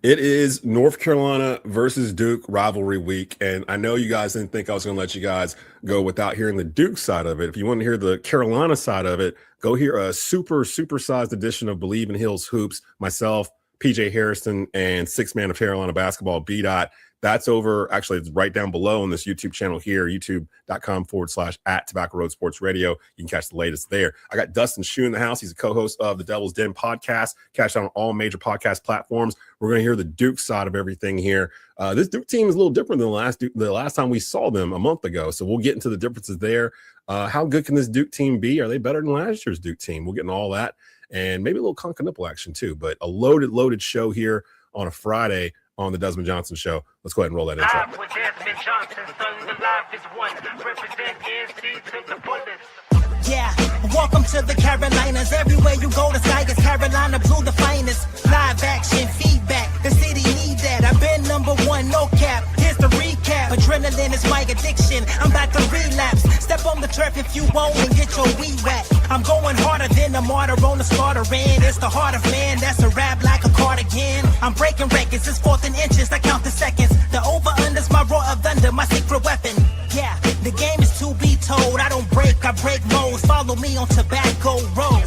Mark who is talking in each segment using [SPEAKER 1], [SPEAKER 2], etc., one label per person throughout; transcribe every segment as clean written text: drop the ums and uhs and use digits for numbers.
[SPEAKER 1] It is North Carolina versus Duke rivalry week, and I know you guys didn't think I was going to let you guys go without hearing the Duke side of it. If you want to hear the Carolina side of it, go hear a supersized edition of Believe in Hills Hoops. Myself, PJ Harrison, and six man of Carolina basketball, B. That's over. Actually, it's right down below on this YouTube channel here, youtube.com/at Tobacco Road Sports Radio. You can catch the latest there. I got Dustin Shoe in the house. He's a co-host of the Devil's Den podcast. Catch it on all major podcast platforms. We're going to hear the Duke side of everything here. This Duke team is a little different than the last time we saw them a month ago. So we'll get into the differences there. How good can this Duke team be? Are they better than last year's Duke team? We'll get into all that and maybe a little conk and nipple action too. But a loaded show here on a Friday on the Desmond Johnson Show. Let's go ahead and roll that intro.
[SPEAKER 2] Live with Desmond Johnson, son, the live is one. Represent NC to the fullest.
[SPEAKER 3] Yeah, welcome to the Carolinas. Everywhere you go, the sky is Carolina blue, the finest. Live action, feedback, the city need that. I've been number one, no cap. Here's the recap. Adrenaline is my addiction. I'm about to relapse. Step on the turf if you won't and get your weed whack. I'm going harder than a martyr on the slaughter end. It's the heart of man, that's a rap like a cardigan. I'm breaking records, it's fourth and inches, I count the seconds. The over-under's my roar of thunder, my secret weapon. Yeah, the game is to be told. I don't break, I break modes. Follow me on Tobacco Road.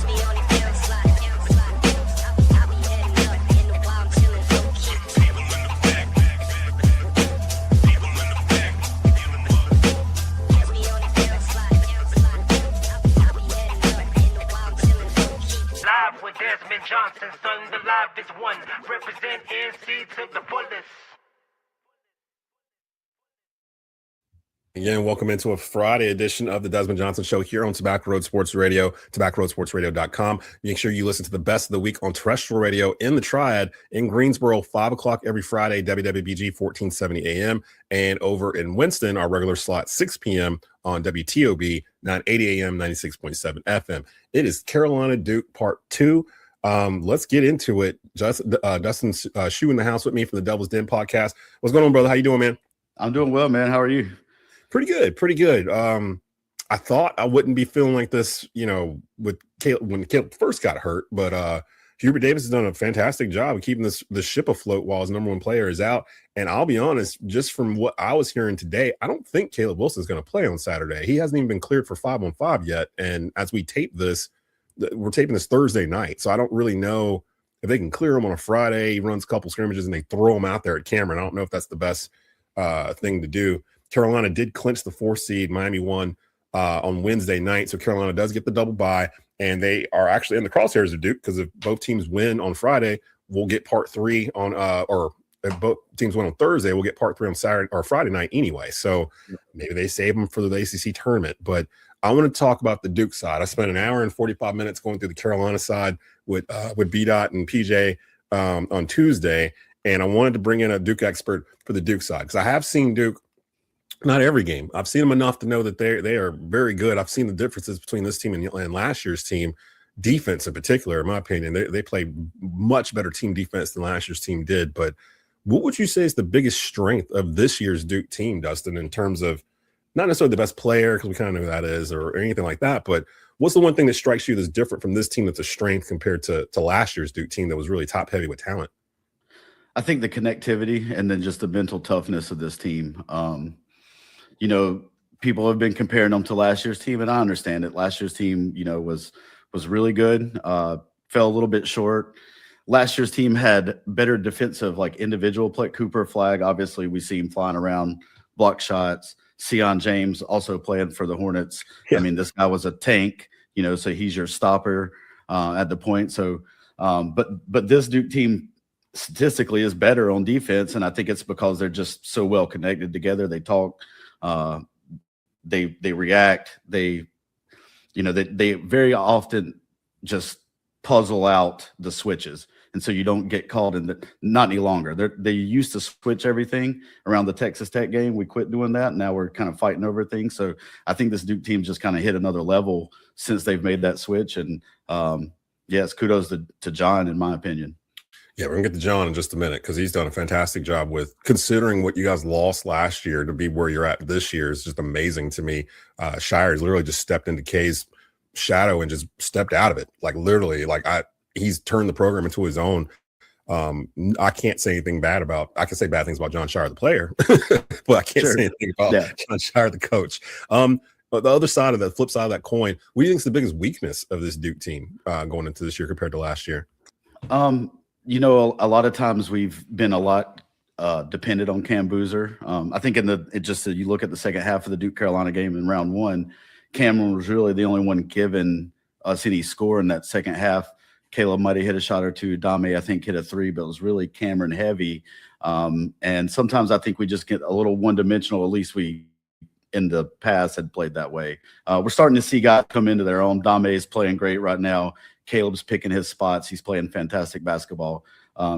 [SPEAKER 2] Live with Desmond Johnson, son, the live is one. Represent NC to the fullest.
[SPEAKER 1] Again, welcome into a Friday edition of the Desmond Johnson Show here on Tobacco Road Sports Radio, tobaccoroadsportsradio.com. Make sure you listen to the best of the week on terrestrial radio in the Triad in Greensboro, 5 o'clock every Friday, WWBG 1470 AM, and over in Winston, our regular slot, 6 p.m. on WTOB 980 AM, 96.7 FM. It is Carolina Duke Part 2. Let's get into it. Dustin Shoe in the house with me from the Devil's Den podcast. What's going on, brother? How you doing, man?
[SPEAKER 4] I'm doing well, man. How are you?
[SPEAKER 1] Pretty good. I thought I wouldn't be feeling like this, with Caleb when Caleb first got hurt, but Hubert Davis has done a fantastic job of keeping the ship afloat while his number one player is out. And I'll be honest, just from what I was hearing today, I don't think Caleb Wilson's going to play on Saturday. He hasn't even been cleared for 5-on-5 yet. And as we tape this, we're taping this Thursday night, so I don't really know if they can clear him on a Friday. He runs a couple scrimmages and they throw him out there at Cameron. I don't know if that's the best thing to do. Carolina did clinch the 4th seed. Miami won on Wednesday night. So Carolina does get the double bye, and they are actually in the crosshairs of Duke because if both teams win on Friday, we'll get part 3 on or if both teams win on Thursday, we'll get part 3 on Saturday or Friday night anyway. So maybe they save them for the ACC tournament. But I want to talk about the Duke side. I spent an hour and 45 minutes going through the Carolina side with B-Dot and PJ on Tuesday, and I wanted to bring in a Duke expert for the Duke side because I have seen Duke. Not every game. I've seen them enough to know that they are very good. I've seen the differences between this team and last year's team, defense in particular, in my opinion. They play much better team defense than last year's team did. But what would you say is the biggest strength of this year's Duke team, Dustin, in terms of not necessarily the best player, because we kind of know who that is, or anything like that, but what's the one thing that strikes you that's different from this team that's a strength compared to last year's Duke team that was really top-heavy with talent?
[SPEAKER 4] I think the connectivity and then just the mental toughness of this team. People have been comparing them to last year's team, and I understand it. Last year's team, was really good, fell a little bit short. Last year's team had better defensive, like individual play. Cooper Flag, obviously, we see him flying around, block shots. Sion James also playing for the Hornets. Yeah. I mean, this guy was a tank, so he's your stopper at the point. So, but this Duke team statistically is better on defense, and I think it's because they're just so well connected together. They talk. They react. They very often just puzzle out the switches, and so you don't get called in not any longer. They used to switch everything around the Texas Tech game. We quit doing that. Now we're kind of fighting over things. So I think this Duke team just kind of hit another level since they've made that switch. And yes, kudos to John, in my opinion.
[SPEAKER 1] Yeah, we're going to get to John in just a minute because he's done a fantastic job with considering what you guys lost last year to be where you're at this year is just amazing to me. Shire's literally just stepped into K's shadow and just stepped out of it. Like literally, he's turned the program into his own. I can't say anything bad about. I can say bad things about John Shire, the player, but I can't say anything about John Shire, the coach. But the other side of the flip side of that coin, what do you think is the biggest weakness of this Duke team going into this year compared to last year?
[SPEAKER 4] You know, a lot of times we've been a lot dependent on Cam Boozer. I think you look at the second half of the Duke Carolina game in round one, Cameron was really the only one giving us any score in that second half. Caleb might have hit a shot or two. Dame, I think, hit a three, but it was really Cameron heavy. And sometimes I think we just get a little one-dimensional. At least we, in the past, had played that way. We're starting to see guys come into their own. Dame is playing great right now. Caleb's picking his spots. He's playing fantastic basketball.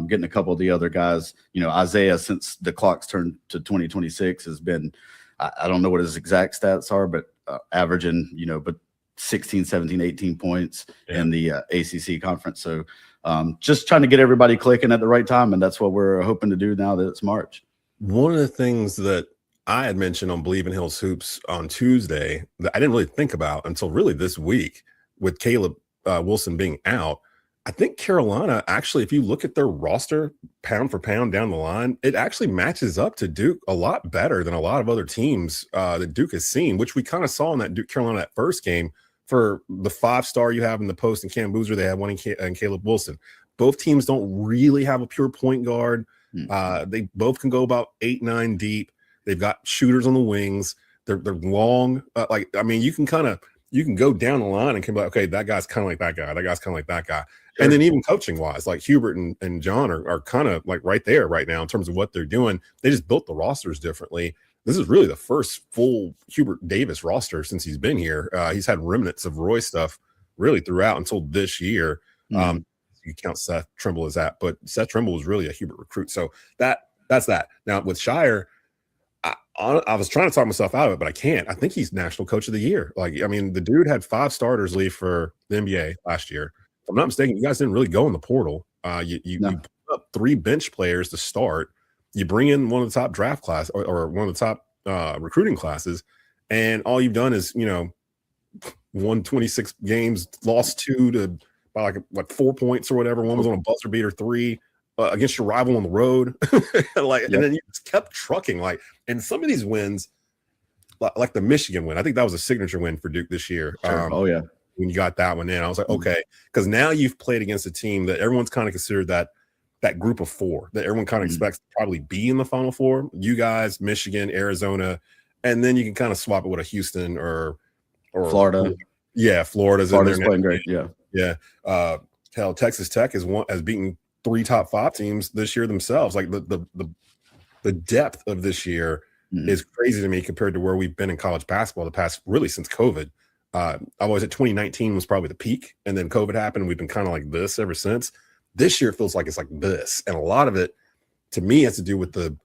[SPEAKER 4] Getting a couple of the other guys. You know, Isaiah, since the clock's turned to 2026, has been, I don't know what his exact stats are, but averaging, but 16, 17, 18 points in the ACC conference. So just trying to get everybody clicking at the right time, and that's what we're hoping to do now that it's March.
[SPEAKER 1] One of the things that I had mentioned on Believe in Hills Hoops on Tuesday that I didn't really think about until really this week with Caleb Wilson being out, I think Carolina actually, if you look at their roster pound for pound down the line, it actually matches up to Duke a lot better than a lot of other teams that Duke has seen, which we kind of saw in that Duke Carolina that first game. For the 5-star you have in the post and Cam Boozer, they have one in Caleb Wilson. Both teams don't really have a pure point guard. They both can go about 8-9 deep. They've got shooters on the wings. They're long. You can go down the line and can be like, okay, that guy's kind of like that guy. That guy's kind of like that guy. Sure. And then even coaching wise, like Hubert and John are kind of like right there right now in terms of what they're doing. They just built the rosters differently. This is really the first full Hubert Davis roster since he's been here. He's had remnants of Roy stuff really throughout until this year. You count Seth Trimble as that, but Seth Trimble was really a Hubert recruit. So that's that. Now with Shire, I was trying to talk myself out of it, but I can't. I think he's National Coach of the Year. The dude had 5 starters leave for the NBA last year. If I'm not mistaken, you guys didn't really go in the portal. You put up 3 bench players to start. You bring in one of the top draft class or one of the top recruiting classes, and all you've done is, won 26 games, lost 2 by 4 points or whatever. One was on a buzzer beater 3 against your rival on the road. And then you just kept trucking. And some of these wins, like the Michigan win, I think that was a signature win for Duke this year.
[SPEAKER 4] Sure.
[SPEAKER 1] When you got that one in, I was like, okay, because now you've played against a team that everyone's kind of considered that group of 4 that everyone kind of expects to probably be in the Final Four. You guys, Michigan, Arizona, and then you can kind of swap it with a Houston or
[SPEAKER 4] Florida.
[SPEAKER 1] Yeah, Florida's
[SPEAKER 4] playing great.
[SPEAKER 1] Yeah. Hell, Texas Tech has beaten 3 top 5 teams this year themselves. Like the depth of this year is crazy to me compared to where we've been in college basketball the past really since COVID. I always said 2019 was probably the peak, and then COVID happened, and we've been kind of like this ever since. This year feels like it's like this, and a lot of it, to me, has to do with the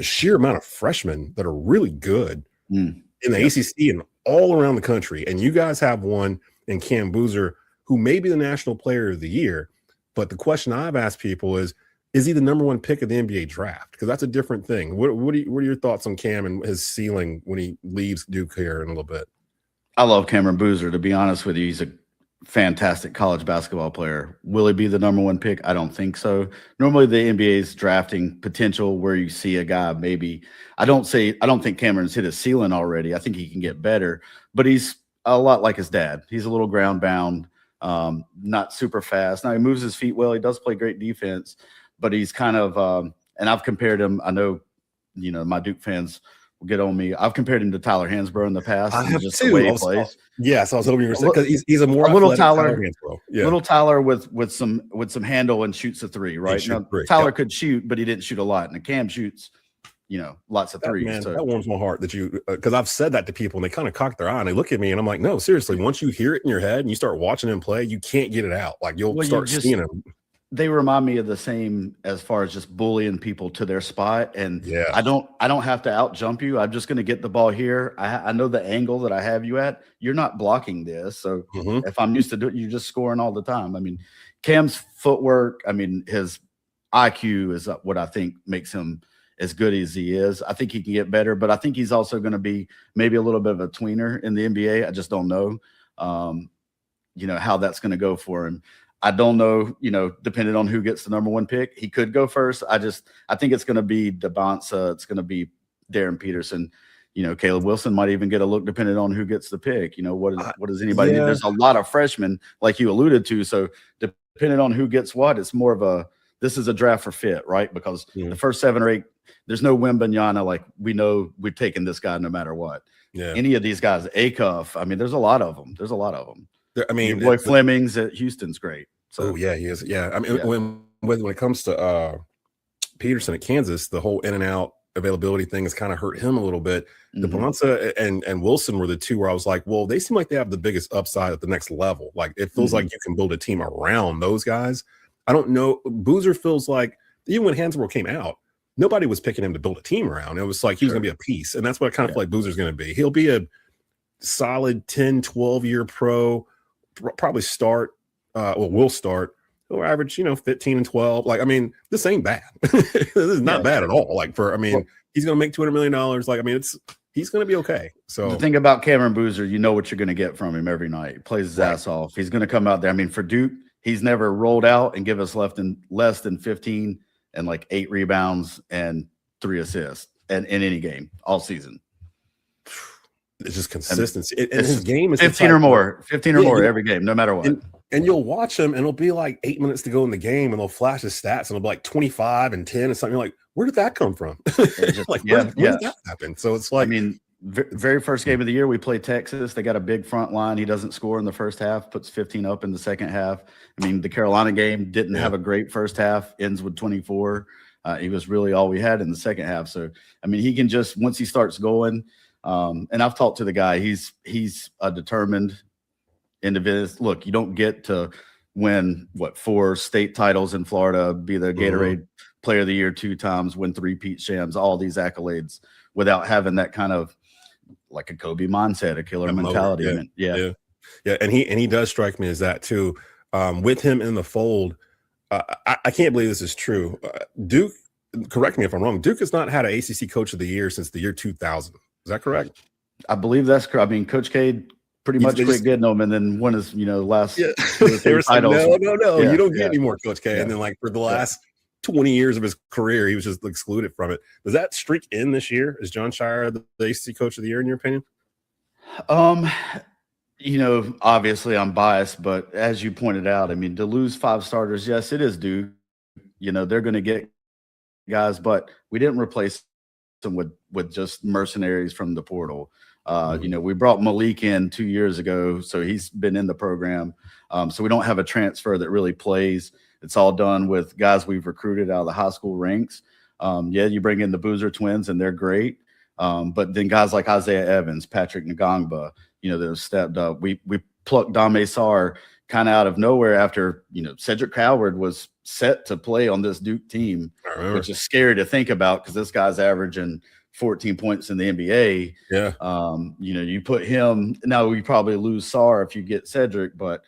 [SPEAKER 1] sheer amount of freshmen that are really good in the ACC and all around the country. And you guys have one in Cam Boozer, who may be the National Player of the Year. But the question I've asked people is he the number 1 pick of the NBA draft? Because that's a different thing. What are your thoughts on Cam and his ceiling when he leaves Duke here in a little bit?
[SPEAKER 4] I love Cameron Boozer. To be honest with you, he's a fantastic college basketball player. Will he be the number 1 pick? I don't think so. Normally the NBA's drafting potential where you see a guy maybe – I don't think Cameron's hit his ceiling already. I think he can get better. But he's a lot like his dad. He's a little ground bound, not super fast. Now he moves his feet well. He does play great defense. But he's kind of and I've compared him – I know, my Duke fans – get on me. I've compared him to Tyler Hansbrough in the past.
[SPEAKER 1] I have
[SPEAKER 4] just
[SPEAKER 1] too.
[SPEAKER 4] The way he plays.
[SPEAKER 1] Yes, I was hoping you were saying because he's a more
[SPEAKER 4] little Tyler
[SPEAKER 1] Hansbrough. Yeah.
[SPEAKER 4] Little Tyler with some handle and shoots a 3. Right now, Tyler could shoot, but he didn't shoot a lot. And Cam shoots, lots of 3s.
[SPEAKER 1] Man, that warms my heart that you because I've said that to people and they kind of cock their eye and they look at me and I'm like, no, seriously. Once you hear it in your head and you start watching him play, you can't get it out. Like you'll start seeing him.
[SPEAKER 4] They remind me of the same as far as just bullying people to their spot. And I don't have to out jump you. I'm just going to get the ball here. I know the angle that I have you at. You're not blocking this. So if I'm used to doing, you're just scoring all the time. I mean, Cam's footwork, his IQ is what I think makes him as good as he is. I think he can get better, but I think he's also going to be maybe a little bit of a tweener in the NBA. I just don't know, how that's going to go for him. I don't know, depending on who gets the number 1 pick, he could go first. I think it's going to be DeBonsa. It's going to be Darren Peterson. Caleb Wilson might even get a look depending on who gets the pick. What does anybody need? There's a lot of freshmen, like you alluded to. So depending on who gets what, it's more of this is a draft for fit, right? Because the first 7 or 8, there's no Wembanyama. Like, we know we've taken this guy no matter what. Yeah. Any of these guys, Acuff, I mean, there's a lot of them. I mean, your boy Fleming's at Houston's great. So
[SPEAKER 1] he is. Yeah. I mean, when it comes to Peterson at Kansas, the whole in and out availability thing has kind of hurt him a little bit. DeBonsa and Wilson were the 2 where I was like, well, they seem like they have the biggest upside at the next level. Like, it feels like you can build a team around those guys. I don't know. Boozer feels like, even when Hansbrough came out, nobody was picking him to build a team around. It was like he was going to be a piece. And that's what I kind of feel like Boozer's going to be. He'll be a solid 10, 12-year pro, probably start, will start. He'll average, 15 and 12. Like, I mean, this ain't bad. This is not bad at all. Like, he's going to make $200 million. Like, I mean, he's going to be okay. So
[SPEAKER 4] the thing about Cameron Boozer, you know what you're going to get from him every night. He plays his ass off. He's going to come out there. I mean, for Duke, he's never rolled out and give us less than 15 and like 8 rebounds and 3 assists in any game all season.
[SPEAKER 1] It's just consistency. And his game is
[SPEAKER 4] 15 or more every game, no matter what.
[SPEAKER 1] And you'll watch him, and it'll be like 8 minutes to go in the game, and they'll flash his stats, and it'll be like 25 and 10 and something. You're like, where did that come from? Like, where did that happen? So it's like,
[SPEAKER 4] I mean, very first game of the year, we play Texas. They got a big front line. He doesn't score in the first half, puts 15 up in the second half. I mean, the Carolina game didn't have a great first half, ends with 24. He was really all we had in the second half. So, I mean, he can just, once he starts going, and I've talked to the guy, he's a determined individual. Look, you don't get to win 4 state titles in Florida, be the Gatorade Player of the Year 2 times, win 3 Pete Shams, all these accolades without having that kind of like a Kobe mindset, a killer mentality.
[SPEAKER 1] Yeah. And he does strike me as that too. With him in the fold, I can't believe this is true. Duke, correct me if I'm wrong, Duke has not had an ACC Coach of the Year since the year 2000. Is that correct?
[SPEAKER 4] I believe that's correct. I mean, Coach K pretty much quit getting them, and then won his, last 2 or 3 titles.
[SPEAKER 1] No, you don't get any more Coach K. And then, like, for the last 20 years of his career, he was just excluded from it. Does that streak end this year? Is John Shire the ACC Coach of the Year in your opinion?
[SPEAKER 4] Obviously I'm biased, but as you pointed out, I mean, to lose 5 starters, yes, it is Duke. They're going to get guys, but we didn't replace them with just mercenaries from the portal. We brought Malik in 2 years ago, so he's been in the program. So we don't have a transfer that really plays. It's all done with guys we've recruited out of the high school ranks. You bring in the Boozer twins, and they're great. But then guys like Isaiah Evans, Patrick Ngangba, that have stepped up. We plucked Dame Sarr kind of out of nowhere after, Cedric Howard was set to play on this Duke team, which is scary to think about because this guy's averaging 14 points in the NBA. Yeah. You put him, now we probably lose Sarr if you get Cedric, but,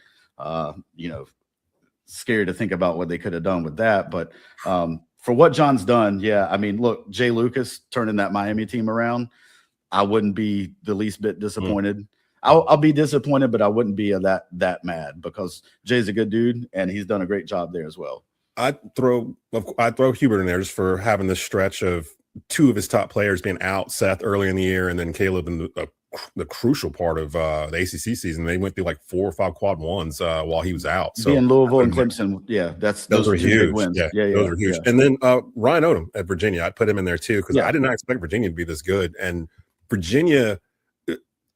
[SPEAKER 4] scary to think about what they could have done with that. But for what John's done, I mean, look, Jay Lucas turning that Miami team around, I wouldn't be the least bit disappointed. I'll be disappointed, but I wouldn't be that mad because Jay's a good dude and he's done a great job there as well.
[SPEAKER 1] I'd throw Hubert in there just for having this stretch of 2 of his top players being out, Seth early in the year, and then Caleb in the crucial part of the ACC season. They went through like 4 or 5 quad ones while he was out. So
[SPEAKER 4] being Louisville and Clemson, those are huge wins.
[SPEAKER 1] Those are huge. And then Ryan Odom at Virginia, I'd put him in there too because I did not expect Virginia to be this good. And Virginia,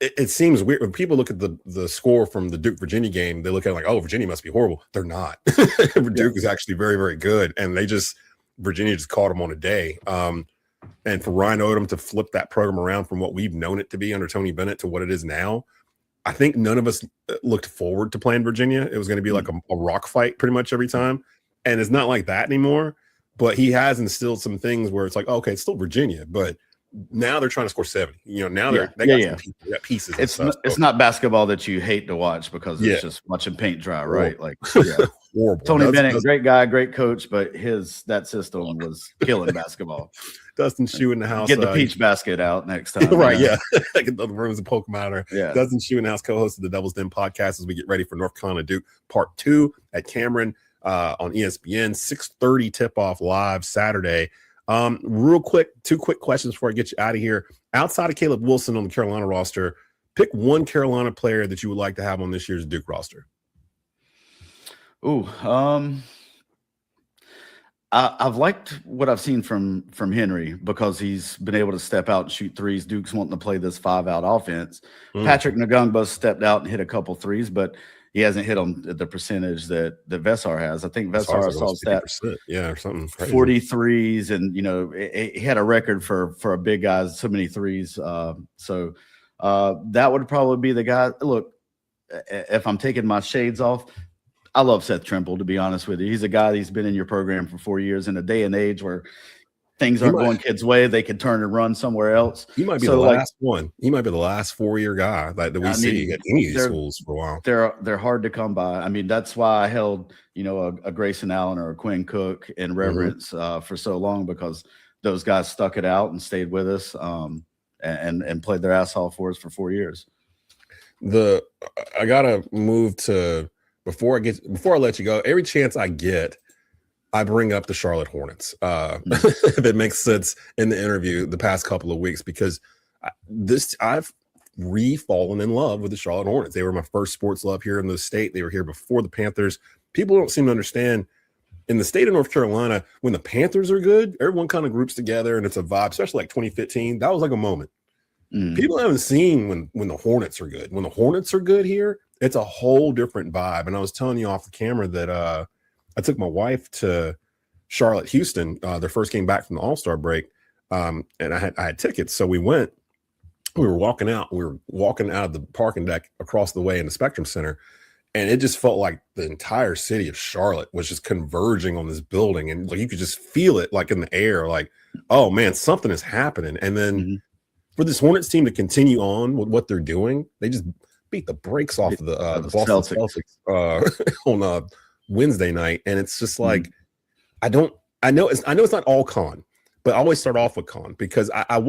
[SPEAKER 1] it seems weird when people look at the score from the Duke Virginia game. They look at it like, oh, Virginia must be horrible. They're not. Duke is actually very, very good, and Virginia just caught them on a day. And for Ryan Odom to flip that program around from what we've known it to be under Tony Bennett to what it is now, I think none of us looked forward to playing Virginia. It was going to be like a rock fight pretty much every time. And it's not like that anymore. But he has instilled some things where it's like, okay, it's still Virginia, but now they're trying to score 70. Now
[SPEAKER 4] Yeah.
[SPEAKER 1] they got
[SPEAKER 4] Yeah,
[SPEAKER 1] some people, they got pieces. and
[SPEAKER 4] It's
[SPEAKER 1] stuff,
[SPEAKER 4] it's
[SPEAKER 1] so
[SPEAKER 4] not basketball that you hate to watch because
[SPEAKER 1] Yeah.
[SPEAKER 4] it's just watching paint dry, right? Like,
[SPEAKER 1] horrible.
[SPEAKER 4] Tony Bennett, great guy, great coach, but that system was killing basketball.
[SPEAKER 1] Dustin Shoe in the house.
[SPEAKER 4] Get the peach basket out next time.
[SPEAKER 1] Right, yeah. Get the rooms and poke them out.
[SPEAKER 4] Yeah.
[SPEAKER 1] Dustin Shoe in the house, co-host of the Devil's Den podcast as we get ready for North Carolina Duke Part 2 at Cameron on ESPN, 6:30 tip-off live Saturday. Real quick, 2 quick questions before I get you out of here. Outside of Caleb Wilson on the Carolina roster, pick one Carolina player that you would like to have on this year's Duke roster.
[SPEAKER 4] I've liked what I've seen from Henry because he's been able to step out and shoot threes. Duke's wanting to play this 5-out offense. Patrick Ngungba stepped out and hit a couple threes, but he hasn't hit them at the percentage that Vesar has. I think Vesar saw stat,
[SPEAKER 1] or something crazy.
[SPEAKER 4] 43s, and he had a record for a big guy, so many threes. So that would probably be the guy. Look, if I'm taking my shades off, I love Seth Trimble, to be honest with you. He's a guy that's been in your program for 4 years in a day and age where things aren't going kids' way. They can turn and run somewhere else.
[SPEAKER 1] He might be the last one. He might be the last 4-year guy that we see at any of these schools for a while.
[SPEAKER 4] They're hard to come by. I mean, that's why I held, a Grayson Allen or a Quinn Cook in reverence for so long, because those guys stuck it out and stayed with us and played their ass off for us for 4 years.
[SPEAKER 1] I gotta move to before I let you go. Every chance I get, I bring up the Charlotte Hornets. If it makes sense in the interview the past couple of weeks, because I've fallen in love with the Charlotte Hornets. They were my first sports love here in the state. They were here before the Panthers. People don't seem to understand in the state of North Carolina, when the Panthers are good, everyone kind of groups together and it's a vibe, especially like 2015. That was like a moment. People haven't seen when the Hornets are good. When the Hornets are good here, it's a whole different vibe. And I was telling you off the camera that I took my wife to Charlotte, Houston, their first game back from the All-Star break. And I had tickets. So we went, we were walking out of the parking deck across the way in the Spectrum Center. And it just felt like the entire city of Charlotte was just converging on this building. And like, you could just feel it like in the air, like, oh man, something is happening. And then for this Hornets team to continue on with what they're doing, they just beat the brakes off the Boston Celtics on Wednesday night. And it's just like, I know it's not all Con, but I always start off with Con because I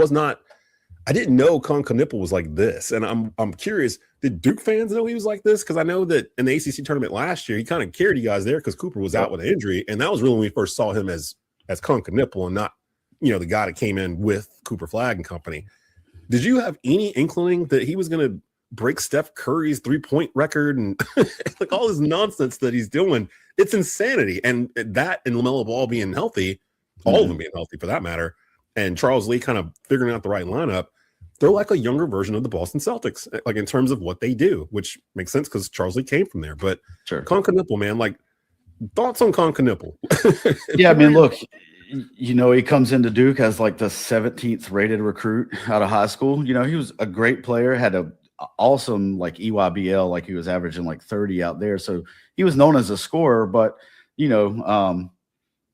[SPEAKER 1] didn't know Con Knipple was like this. And I'm curious, did Duke fans know he was like this? Because I know that in the ACC tournament last year, he kind of carried you guys there because Cooper was out with an injury. And that was really when we first saw him as Con Knipple and not, the guy that came in with Cooper Flagg and company. Did you have any inkling that he was going to break Steph Curry's 3-point record and like all this nonsense that he's doing? It's insanity. And that and LaMelo Ball being healthy, all of them being healthy for that matter, and Charles Lee kind of figuring out the right lineup, they're like a younger version of the Boston Celtics, like in terms of what they do, which makes sense because Charles Lee came from there. But Con Knipple, man, like thoughts on Con Knipple?
[SPEAKER 4] Yeah, I mean, look, he comes into Duke as like the 17th rated recruit out of high school. He was a great player, had a awesome like EYBL, like he was averaging like 30 out there. So he was known as a scorer, but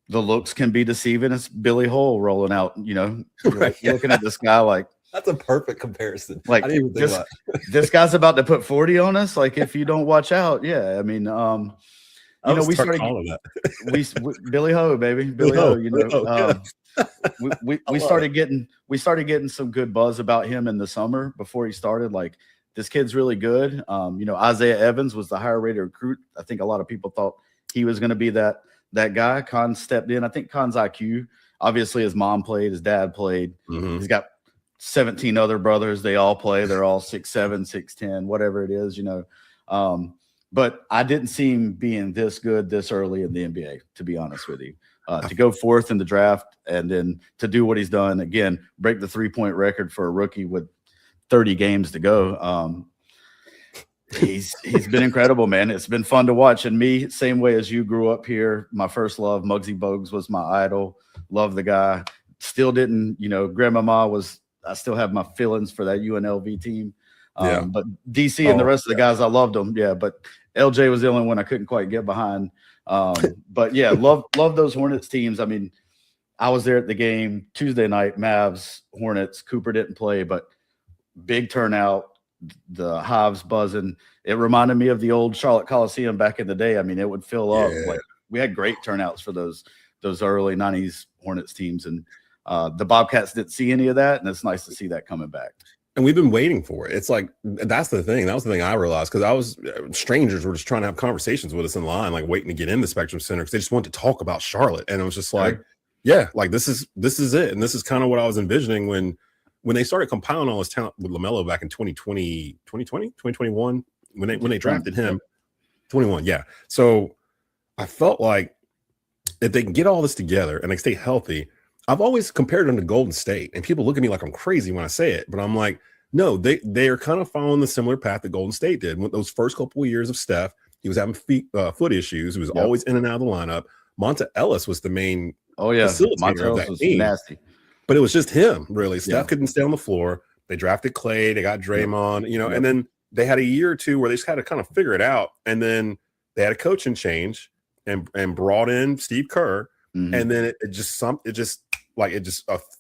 [SPEAKER 4] the looks can be deceiving. It's Billy Hole rolling out, looking at this guy like,
[SPEAKER 1] that's a perfect comparison.
[SPEAKER 4] Like
[SPEAKER 1] I didn't even think about
[SPEAKER 4] this guy's about to put 40 on us. Like if you don't watch out. Yeah. I mean, we started Billy Ho, baby. Billy Ho, we started getting some good buzz about him in the summer before he started. Like this kid's really good. Isaiah Evans was the higher rated recruit. I think a lot of people thought he was going to be that guy. Con stepped in. I think Con's IQ, obviously his mom played, his dad played. He's got 17 other brothers. They all play. They're all 6'7", 6'10", whatever it is, but I didn't see him being this good this early in the NBA, to be honest with you. To go fourth in the draft and then to do what he's done, again, break the 3-point record for a rookie with 30 games to go. He's been incredible, man. It's been fun to watch. And me, same way as you grew up here, my first love, Muggsy Bogues was my idol. Love the guy. Still didn't, Grandmama was, I still have my feelings for that UNLV team. But DC and the rest of the guys, I loved them. Yeah, but LJ was the only one I couldn't quite get behind. But yeah, love those Hornets teams. I mean, I was there at the game Tuesday night, Mavs, Hornets. Cooper didn't play, but big turnout, the hives buzzing. It reminded me of the old Charlotte Coliseum back in the day. I mean, it would fill up. Like, we had great turnouts for those early 90s Hornets teams. And the Bobcats didn't see any of that, and it's nice to see that coming back.
[SPEAKER 1] And we've been waiting for it. It's like, that's the thing. That was the thing I realized, because strangers were just trying to have conversations with us in line, like waiting to get in the Spectrum Center because they just wanted to talk about Charlotte. And it was just like, yeah, like this is it. And this is kind of what I was envisioning when they started compiling all this talent with LaMelo back in 2021, when they drafted him. 21, yeah. So I felt like if they can get all this together and they stay healthy, I've always compared them to Golden State, and people look at me like I'm crazy when I say it, but I'm like, no, they are kind of following the similar path that Golden State did. With those first couple of years of Steph, he was having foot issues. He was always in and out of the lineup. Monta Ellis was the main facilitator of that team. Nasty. But it was just him, really. Steph couldn't stay on the floor. They drafted Clay. They got Draymond, and then they had a year or two where they just had to kind of figure it out. And then they had a coaching change and brought in Steve Kerr. Mm-hmm. And then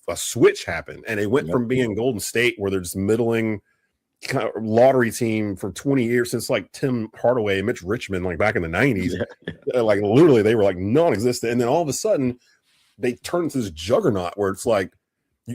[SPEAKER 1] a switch happened, and they went from being Golden State, where they're just middling kind of lottery team for 20 years, since like Tim Hardaway and Mitch Richmond, like back in the 90s, like literally they were like non-existent. And then all of a sudden they turned into this juggernaut where it's like,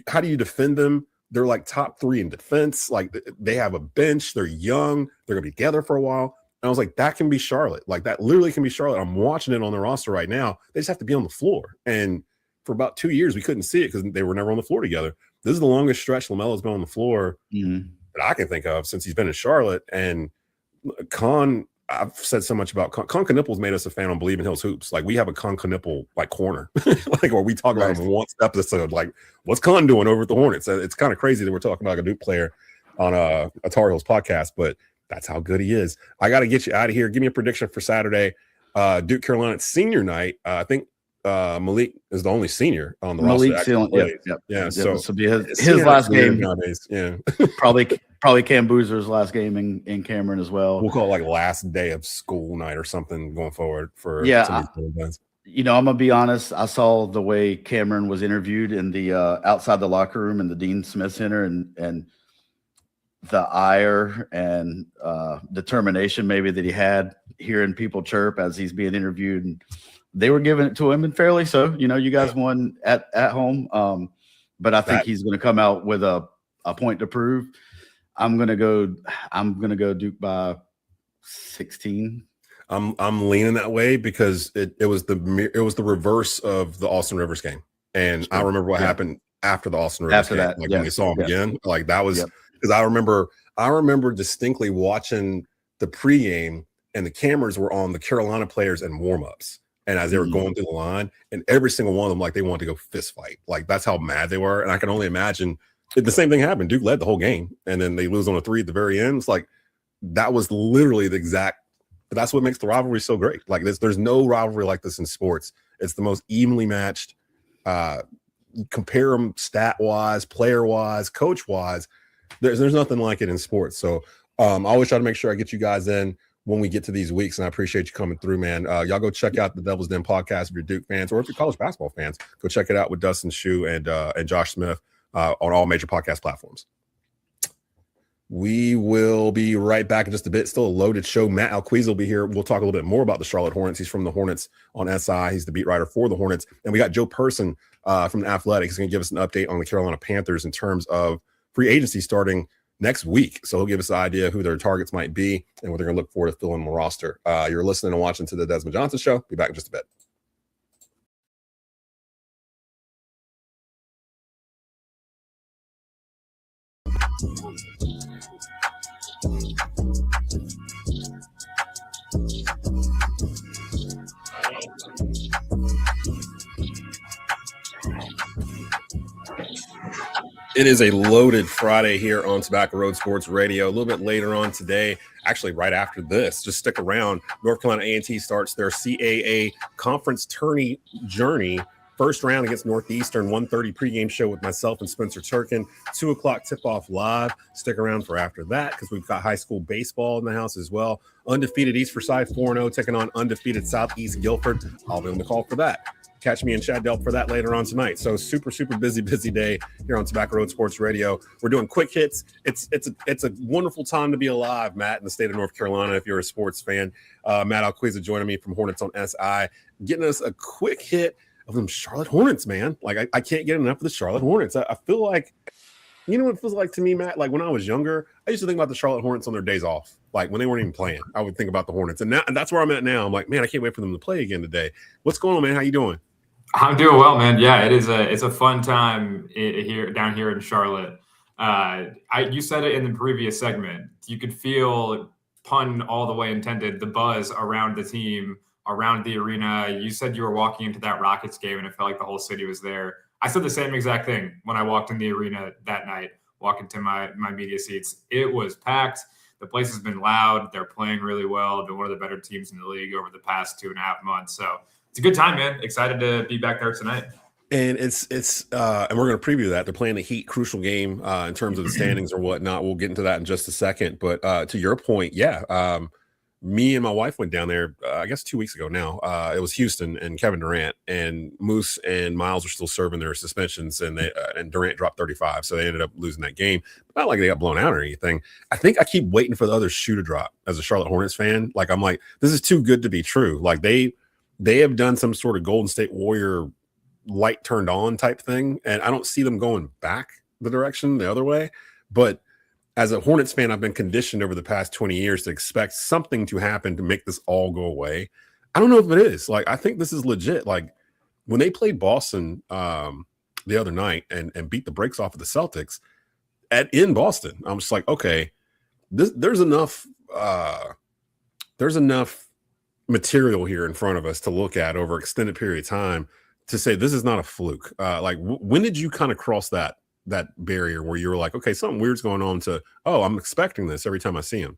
[SPEAKER 1] how do you defend them? They're like top 3 in defense. Like they have a bench. They're young. They're gonna be together for a while. And I was like, that can be Charlotte. Like that literally can be Charlotte. I'm watching it on the roster right now. They just have to be on the floor. And for about 2 years, we couldn't see it because they were never on the floor together. This is the longest stretch LaMelo's been on the floor that I can think of since he's been in Charlotte. And I've said so much about Con Knippel's made us a fan on Believe in Hills Hoops. Like we have a Con Knippel like corner, like where we talk about him once episode. Like, what's Con doing over at the Hornets? It's kind of crazy that we're talking about a Duke player on a Tar Heels podcast, but that's how good he is. I got to get you out of here. Give me a prediction for Saturday. Duke Carolina senior night. I think Malik is the only senior on the roster. So
[SPEAKER 4] this will be his last game
[SPEAKER 1] nowadays. Yeah,
[SPEAKER 4] probably Cam Boozer's last game in Cameron as well.
[SPEAKER 1] We'll call it like last day of school night or something going forward for
[SPEAKER 4] some of these events. I'm gonna be honest. I saw the way Cameron was interviewed in the outside the locker room in the Dean Smith Center, and the ire and determination maybe that he had hearing people chirp as he's being interviewed, and they were giving it to him, and fairly so. You guys won at home, but I think he's going to come out with a point to prove. I'm going to go Duke by 16.
[SPEAKER 1] I'm leaning that way because it was the reverse of the Austin Rivers game, and I remember what happened after the Austin Rivers game. Like when we saw him again, like that was because I remember distinctly watching the pregame, and the cameras were on the Carolina players and warmups. And as they were going through the line, and every single one of them, like they wanted to go fist fight. Like that's how mad they were. And I can only imagine the same thing happened. Duke led the whole game, and then they lose on a 3 at the very end. It's like that was literally the exact. That's what makes the rivalry so great. Like there's no rivalry like this in sports. It's the most evenly matched. Compare them stat wise, player wise, coach wise. There's nothing like it in sports. So I always try to make sure I get you guys in when we get to these weeks, and I appreciate you coming through, man. Y'all go check out the Devil's Den podcast if you're Duke fans, or if you're college basketball fans. Go check it out with Dustin Shoe and Josh Smith on all major podcast platforms. We will be right back in just a bit. Still a loaded show. Matt Alquiza will be here. We'll talk a little bit more about the Charlotte Hornets. He's from the Hornets on SI. He's the beat writer for the Hornets. And we got Joe Person from the Athletic. He's going to give us an update on the Carolina Panthers in terms of free agency starting next week. So he'll give us an idea of who their targets might be and what they're going to look for to fill in the roster. You're listening and watching to the Desmond Johnson Show. Be back in just a bit. It is a loaded Friday here on Tobacco Road Sports Radio. A little bit later on today, actually right after this, just stick around. North Carolina A&T starts their CAA conference tourney journey. First round against Northeastern, 1:30 pregame show with myself and Spencer Turkin. 2 o'clock tip-off live. Stick around for after that because we've got high school baseball in the house as well. Undefeated East Forsyth 4-0 taking on undefeated Southeast Guilford. I'll be on the call for that. catch me and Chad Delp for that later on tonight. So super busy day here on Tobacco Road Sports Radio. We're doing quick hits. It's a wonderful time to be alive, Matt, in the state of North Carolina. If you're a sports fan, Matt Alquiza joining me from Hornets on SI, getting us a quick hit of them Charlotte Hornets, man. Like I can't get enough of the Charlotte Hornets. I feel like, you know what it feels like to me, Matt? Like when I was younger, I used to think about the Charlotte Hornets on their days off. Like when they weren't even playing, I would think about the Hornets. And that's where I'm at now. I'm like, man, I can't wait for them to play again today. What's going on, man? How you doing?
[SPEAKER 5] I'm doing well, man. Yeah, it's a fun time down here in Charlotte. You said it in the previous segment. You could feel, pun all the way intended, the buzz around the team, around the arena. You said you were walking into that Rockets game and it felt like the whole city was there. I said the same exact thing when I walked in the arena that night, walking to my media seats. It was packed. The place has been loud. They're playing really well. They're one of the better teams in the league over the past 2.5 months. So it's a good time, man. Excited to be back there tonight. And
[SPEAKER 1] it's and we're going to preview that. They're playing the Heat, crucial game in terms of the standings or whatnot. We'll get into that in just a second. But to your point, yeah, me and my wife went down there, I guess 2 weeks ago now. It was Houston and Kevin Durant, and Moose and Miles are still serving their suspensions, and Durant dropped 35, so they ended up losing that game. Not like they got blown out or anything. I think I keep waiting for the other shoe to drop as a Charlotte Hornets fan. Like I'm like, this is too good to be true. Like they have done some sort of Golden State Warrior light turned on type thing, and I don't see them going back the direction the other way. But as a Hornets fan, I've been conditioned over the past 20 years to expect something to happen to make this all go away. I don't know if it is. Like, I think this is legit. Like, when they played Boston the other night and beat the brakes off of the Celtics in Boston, I'm just like, okay, there's enough material here in front of us to look at over an extended period of time to say this is not a fluke. When did you kind of cross that barrier where you were like, okay, something weird's going on to, oh, I'm expecting this every time I see him?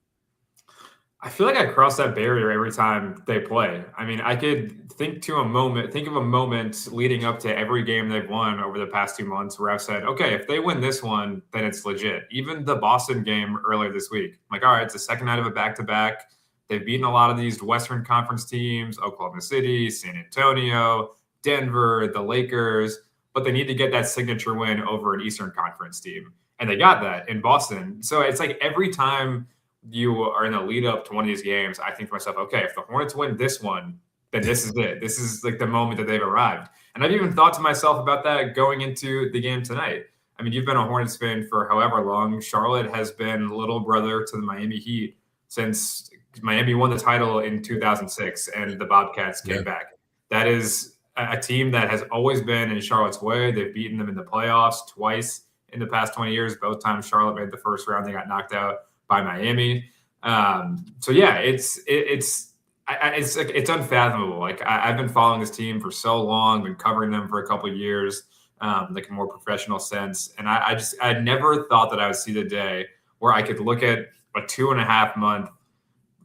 [SPEAKER 5] I feel like I cross that barrier every time they play. I mean, I could think of a moment leading up to every game they've won over the past 2 months where I've said, okay, if they win this one, then it's legit. Even the Boston game earlier this week, I'm like, all right, it's the second night of a back-to-back. They've beaten a lot of these Western Conference teams, Oklahoma City, San Antonio, Denver, the Lakers, but they need to get that signature win over an Eastern Conference team. And they got that in Boston. So it's like every time you are in the lead up to one of these games, I think to myself, okay, if the Hornets win this one, then this is it. This is like the moment that they've arrived. And I've even thought to myself about that going into the game tonight. I mean, you've been a Hornets fan for however long. Charlotte has been little brother to the Miami Heat since Miami won the title in 2006 and the Bobcats came back. That is a team that has always been in Charlotte's way. They've beaten them in the playoffs twice in the past 20 years. Both times Charlotte made the first round, they got knocked out by Miami. So yeah, it's unfathomable. Like I've been following this team for so long, been covering them for a couple of years, like a more professional sense. And I never thought that I would see the day where I could look at a 2.5 month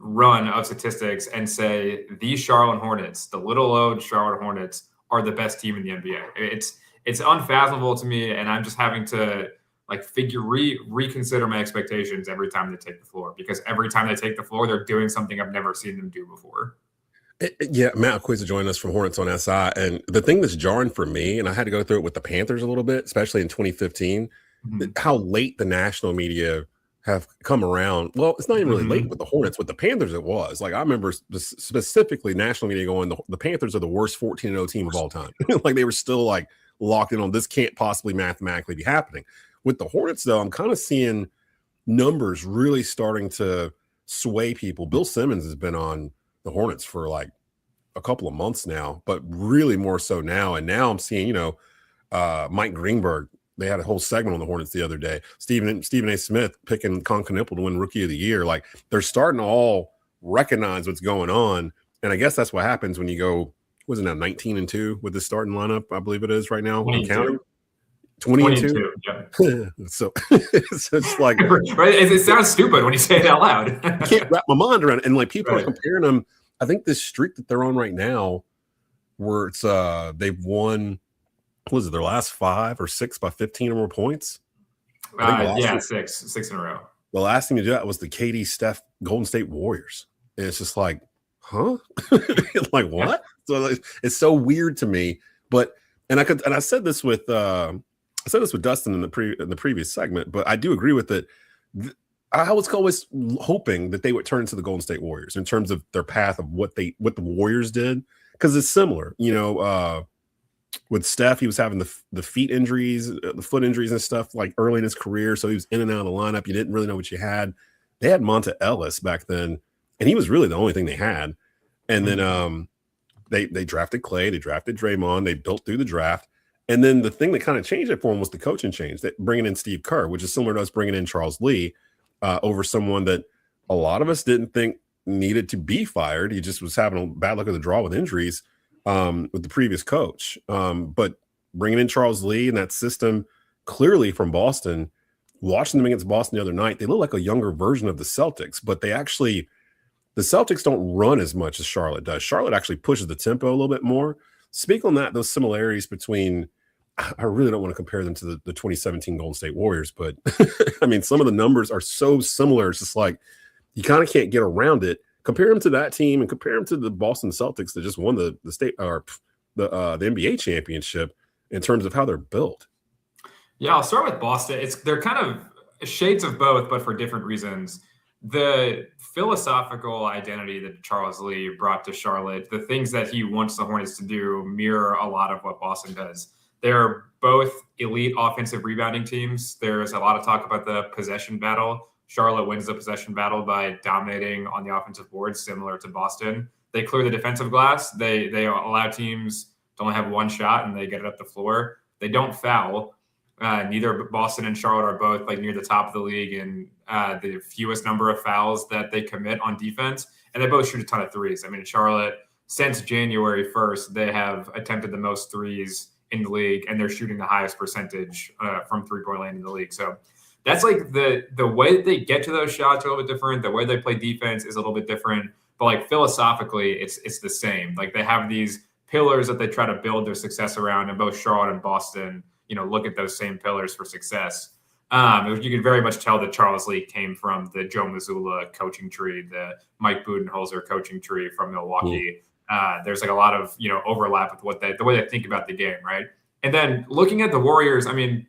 [SPEAKER 5] run of statistics and say the Charlotte Hornets, the little old Charlotte Hornets, are the best team in the NBA. It's unfathomable to me, and I'm just having to like reconsider my expectations every time they take the floor, because every time they take the floor, they're doing something I've never seen them do before.
[SPEAKER 1] Yeah, Matt Alquiza joined us from Hornets on SI, and the thing that's jarring for me, and I had to go through it with the Panthers a little bit, especially in 2015, how late the national media have come around. Well, it's not even really late with the Hornets. With the Panthers, it was. Like, I remember specifically national media going, the Panthers are the worst 14-0 team of all time. Like, they were still, like, locked in on this can't possibly mathematically be happening. With the Hornets, though, I'm kind of seeing numbers really starting to sway people. Bill Simmons has been on the Hornets for, like, a couple of months now, but really more so now. And now I'm seeing, Mike Greenberg. They had a whole segment on the Hornets the other day. Stephen A. Smith picking Concanipple to win Rookie of the Year. Like, they're starting to all recognize what's going on. And I guess that's what happens when you go, was it now 19-2 with the starting lineup? I believe it is right now.
[SPEAKER 5] 22.
[SPEAKER 1] 22. Yeah. so it's like,
[SPEAKER 5] right? It sounds stupid when you say it out loud.
[SPEAKER 1] I can't wrap my mind around it. And like, people are comparing them. I think this streak that they're on right now, where it's they've won, was it their last 5 or 6 by 15 or more points?
[SPEAKER 5] Six in a row.
[SPEAKER 1] The last thing to do that was the KD Steph Golden State Warriors. And it's just like, huh? Like, what? So like, it's so weird to me. But I said this with Dustin in the previous segment, but I do agree with it. I was always hoping that they would turn into the Golden State Warriors in terms of their path of what the Warriors did, because it's similar. With Steph, he was having the feet injuries, the foot injuries and stuff like early in his career, so he was in and out of the lineup. You didn't really know what you had. They had Monta Ellis back then, and he was really the only thing they had. And then they drafted Clay, they drafted Draymond, they built through the draft. And then the thing that kind of changed it for him was the coaching change, that bringing in Steve Kerr, which is similar to us bringing in Charles Lee over someone that a lot of us didn't think needed to be fired. He just was having a bad luck of the draw with injuries with the previous coach. But bringing in Charles Lee and that system, clearly from Boston, watching them against Boston the other night, they look like a younger version of the Celtics, but the Celtics don't run as much as Charlotte does. Charlotte actually pushes the tempo a little bit more. Speak on that, those similarities between, I really don't want to compare them to the 2017 Golden State Warriors, but I mean, some of the numbers are so similar. It's just like, you kind of can't get around it. Compare them to that team and compare them to the Boston Celtics that just won the NBA championship in terms of how they're built. Yeah,
[SPEAKER 5] I'll start with Boston. They're kind of shades of both, but for different reasons. The philosophical identity that Charles Lee brought to Charlotte, the things that he wants the Hornets to do, mirror a lot of what Boston does. They're both elite offensive rebounding teams. There's a lot of talk about the possession battle. Charlotte wins the possession battle by dominating on the offensive board, similar to Boston. They clear the defensive glass. They allow teams to only have one shot, and they get it up the floor. They don't foul. Neither Boston and Charlotte are both like near the top of the league in the fewest number of fouls that they commit on defense. And they both shoot a ton of threes. I mean, Charlotte, since January 1st, they have attempted the most threes in the league, and they're shooting the highest percentage from three-point land in the league. So that's like the way that they get to those shots are a little bit different. The way they play defense is a little bit different. But like philosophically, it's the same. Like they have these pillars that they try to build their success around, and both Charlotte and Boston, look at those same pillars for success. You could very much tell that Charles Lee came from the Joe Mazzulla coaching tree, the Mike Budenholzer coaching tree from Milwaukee. There's like a lot of, overlap with the way they think about the game, right? And then looking at the Warriors, I mean,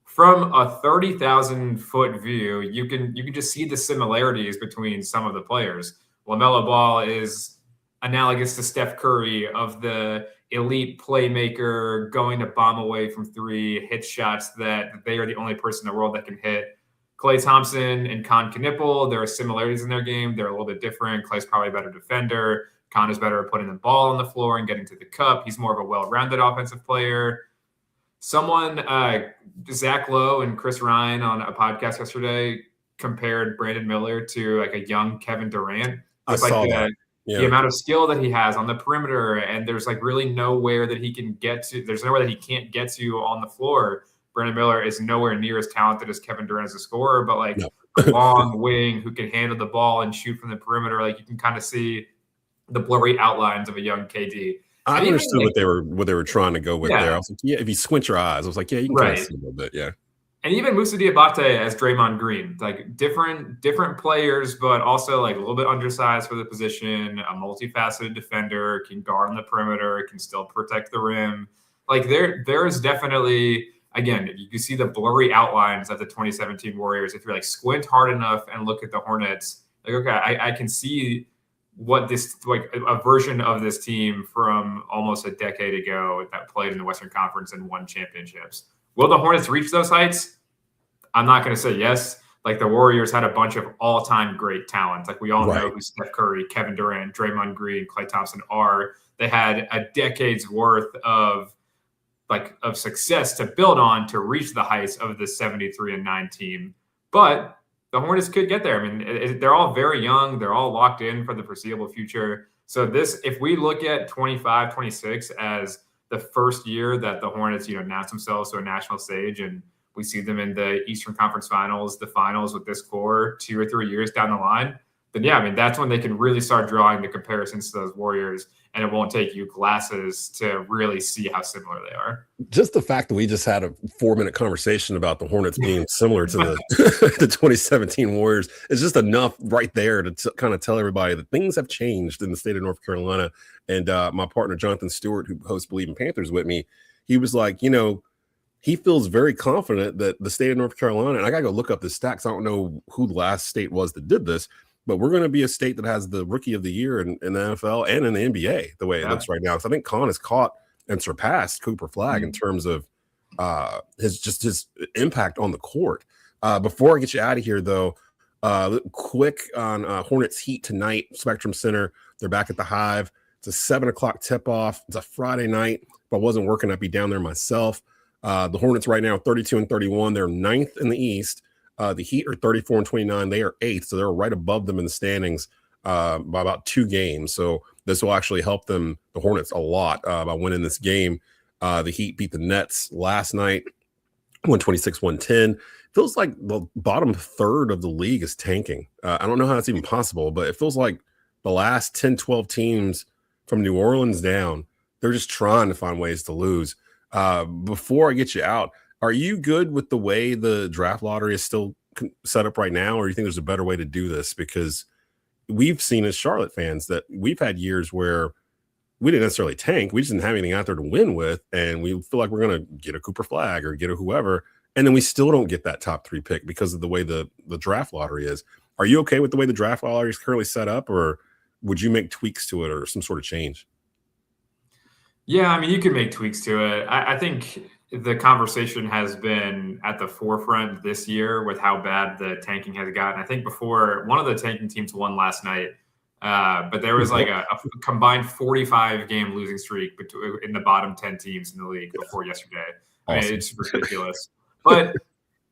[SPEAKER 5] from a 30,000 foot view, you can just see the similarities between some of the players. LaMelo Ball is analogous to Steph Curry, of the elite playmaker going to bomb away from three, hit shots that they are the only person in the world that can hit. Klay Thompson and Con Knipple, there are similarities in their game. They're a little bit different. Klay's probably a better defender. Con is better at putting the ball on the floor and getting to the cup. He's more of a well-rounded offensive player. Zach Lowe and Chris Ryan on a podcast yesterday compared Brandon Miller to like a young Kevin Durant.
[SPEAKER 1] I saw that. Yeah.
[SPEAKER 5] The amount of skill that he has on the perimeter, and there's like really nowhere that he can get to. There's nowhere that he can't get to on the floor. Brandon Miller is nowhere near as talented as Kevin Durant as a scorer, but like a long wing who can handle the ball and shoot from the perimeter. Like you can kind of see the blurry outlines of a young KD.
[SPEAKER 1] I understood what they were trying to go with there. I was like, yeah, if you squint your eyes, I was like, yeah, you can kind of see a little bit, yeah. And
[SPEAKER 5] even Moussa Diabate as Draymond Green, like different players, but also like a little bit undersized for the position, a multifaceted defender, can guard on the perimeter, can still protect the rim. Like there is definitely, again, you can see the blurry outlines of the 2017 Warriors. If you're like squint hard enough and look at the Hornets, like, okay, I can see what this, like a version of this team from almost a decade ago that played in the Western Conference and won championships. Will the Hornets reach those heights? I'm not going to say yes. Like the Warriors had a bunch of all-time great talent. Like we all know who Steph Curry, Kevin Durant, Draymond Green, Klay Thompson are. They had a decade's worth of success to build on to reach the heights of the 73-9 team. But the Hornets could get there. I mean, they're all very young. They're all locked in for the foreseeable future. So if we look at 25, 26 as the first year that the Hornets, announce themselves to a national stage, and we see them in the Eastern Conference Finals, the finals with this core 2 or 3 years down the line, then yeah, I mean, that's when they can really start drawing the comparisons to those Warriors, and it won't take you glasses to really see how similar they are.
[SPEAKER 1] Just the fact that we just had a 4-minute conversation about the Hornets being similar to the the 2017 Warriors is just enough right there to kind of tell everybody that things have changed in the state of North Carolina. And my partner, Jonathan Stewart, who hosts Believe in Panthers with me, he was like, he feels very confident that the state of North Carolina, and I got to go look up the stats. I don't know who the last state was that did this, but we're going to be a state that has the rookie of the year in the NFL and in the NBA the way it looks right now. So I think Con has caught and surpassed Cooper Flagg in terms of his impact on the court. Before I get you out of here, though, quick on Hornets Heat tonight, Spectrum Center. They're back at the Hive. It's a 7:00 tip-off. It's a Friday night. If I wasn't working, I'd be down there myself. The Hornets right now are 32-31. They're 9th in the East. The Heat are 34-29. They are 8th, so they're right above them in the standings by about 2 games. So this will actually help them, the Hornets, a lot by winning this game. The Heat beat the Nets last night, 126-110. Feels like the bottom third of the league is tanking. I don't know how that's even possible, but it feels like the last 10, 12 teams from New Orleans down, they're just trying to find ways to lose. Before I get you out, are you good with the way the draft lottery is still set up right now, or do you think there's a better way to do this? Because we've seen as Charlotte fans that we've had years where we didn't necessarily tank. We just didn't have anything out there to win with, and we feel like we're going to get a Cooper Flagg or get a whoever, and then we still don't get that top 3 pick because of the way the draft lottery is. Are you okay with the way the draft lottery is currently set up, or would you make tweaks to it or some sort of change?
[SPEAKER 5] Yeah, I mean, you can make tweaks to it. I think the conversation has been at the forefront this year with how bad the tanking has gotten. I think before, one of the tanking teams won last night, but there was like a combined 45-game losing streak in the bottom 10 teams in the league before yesterday. I mean, it's ridiculous. But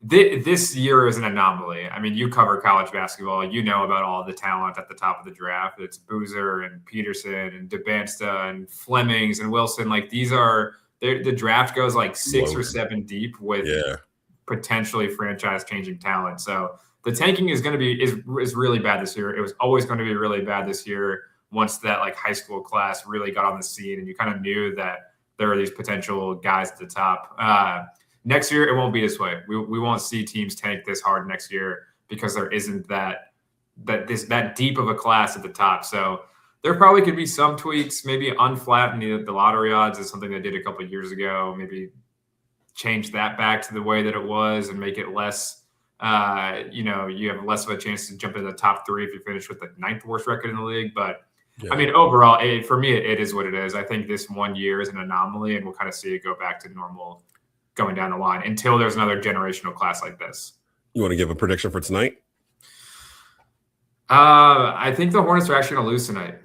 [SPEAKER 5] this year is an anomaly. I mean, you cover college basketball. You know about all the talent at the top of the draft. It's Boozer and Peterson and DeBansta and Flemings and Wilson. Like, these are the draft goes like 6 or 7 deep with potentially franchise-changing talent. So the tanking is going to be is really bad this year. It was always going to be really bad this year once that like high school class really got on the scene and you kind of knew that there are these potential guys at the top. Next year, it won't be this way. We won't see teams tank this hard next year because there isn't that deep of a class at the top. So there probably could be some tweaks, maybe unflatten the lottery odds is something they did a couple of years ago. Maybe change that back to the way that it was and make it less, you have less of a chance to jump into the top 3 if you finish with the 9th worst record in the league. But I mean, overall, for me, it is what it is. I think this one year is an anomaly, and we'll kind of see it go back to normal going down the line until there's another generational class like this.
[SPEAKER 1] You want to give a prediction for tonight?
[SPEAKER 5] I think the Hornets are actually going to lose tonight.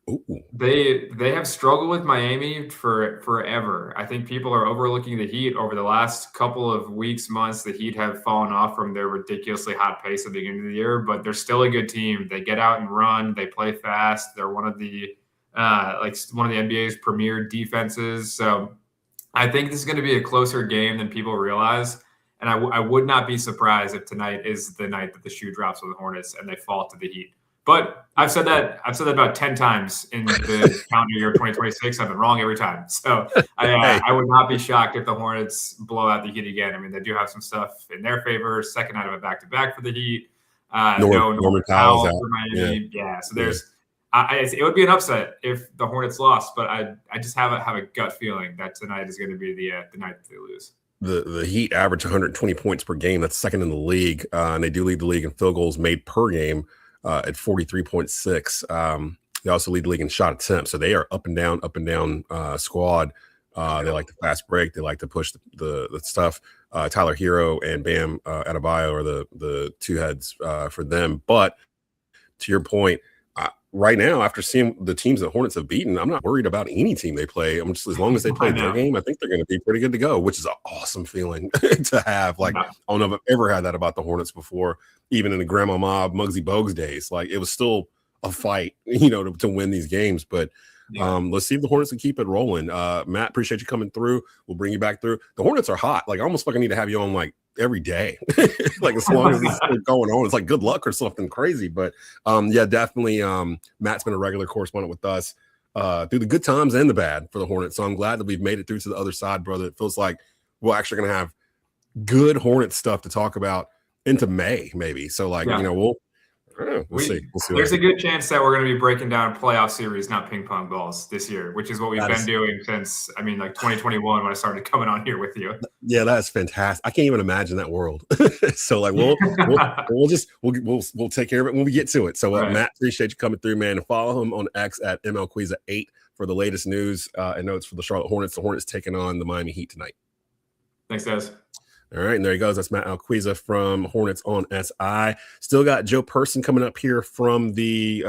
[SPEAKER 1] Ooh.
[SPEAKER 5] They have struggled with Miami for forever. I think people are overlooking the Heat over the last couple of weeks, months. The Heat have fallen off from their ridiculously hot pace at the beginning of the year, but they're still a good team. They get out and run. They play fast. They're one of the NBA's premier defenses. So I think this is going to be a closer game than people realize. And I would not be surprised if tonight is the night that the shoe drops with the Hornets and they fall to the Heat. But I've said that about 10 times in the calendar year 2026. I've been wrong every time. So I would not be shocked if the Hornets blow out the Heat again. I mean, they do have some stuff in their favor. Second out of a back-to-back for the Heat. Norman Powell's out for Miami. Yeah. So there's it would be an upset if the Hornets lost, but I just have a gut feeling that tonight is going to be the night that they lose.
[SPEAKER 1] The Heat average 120 points per game. That's second in the league, and they do lead the league in field goals made per game at 43.6. They also lead the league in shot attempts, so they are up and down squad. They like the fast break. They like to push the stuff. Tyler Hero and Bam Adebayo are the two heads for them. But to your point, right now, after seeing the teams that Hornets have beaten, I'm not worried about any team they play. I'm just, as long as they play their game, I think they're going to be pretty good to go, which is an awesome feeling to have. Like, I don't know if I've ever had that about the Hornets before, even in the Grandma Mob, Muggsy Bogues days. Like, it was still a fight, to win these games. But let's see if the Hornets can keep it rolling. Matt, appreciate you coming through. We'll bring you back through. The Hornets are hot. Like, I almost fucking need to have you on, like, every day. Like as long as it's still going on, it's like good luck or something crazy. But yeah, definitely. Matt's been a regular correspondent with us through the good times and the bad for the Hornets. So I'm glad that we've made it through to the other side, brother. It feels like we're actually going to have good Hornets stuff to talk about into May, maybe. So like, you know, we'll see.
[SPEAKER 5] There's a good chance that we're going to be breaking down playoff series, not ping pong balls this year, which is what we've been doing since, I mean, like 2021 when I started coming on here with you.
[SPEAKER 1] Yeah, that's fantastic. I can't even imagine that world. So like, we'll take care of it when we get to it. So
[SPEAKER 5] Right.
[SPEAKER 1] Matt, appreciate you coming through, man. And follow him on X at Alquiza8 for the latest news and notes for the Charlotte Hornets. The Hornets taking on the Miami Heat tonight.
[SPEAKER 5] Thanks, guys.
[SPEAKER 1] All right, and there he goes. That's Matt Alquiza from Hornets on SI. Still got Joe Person coming up here from the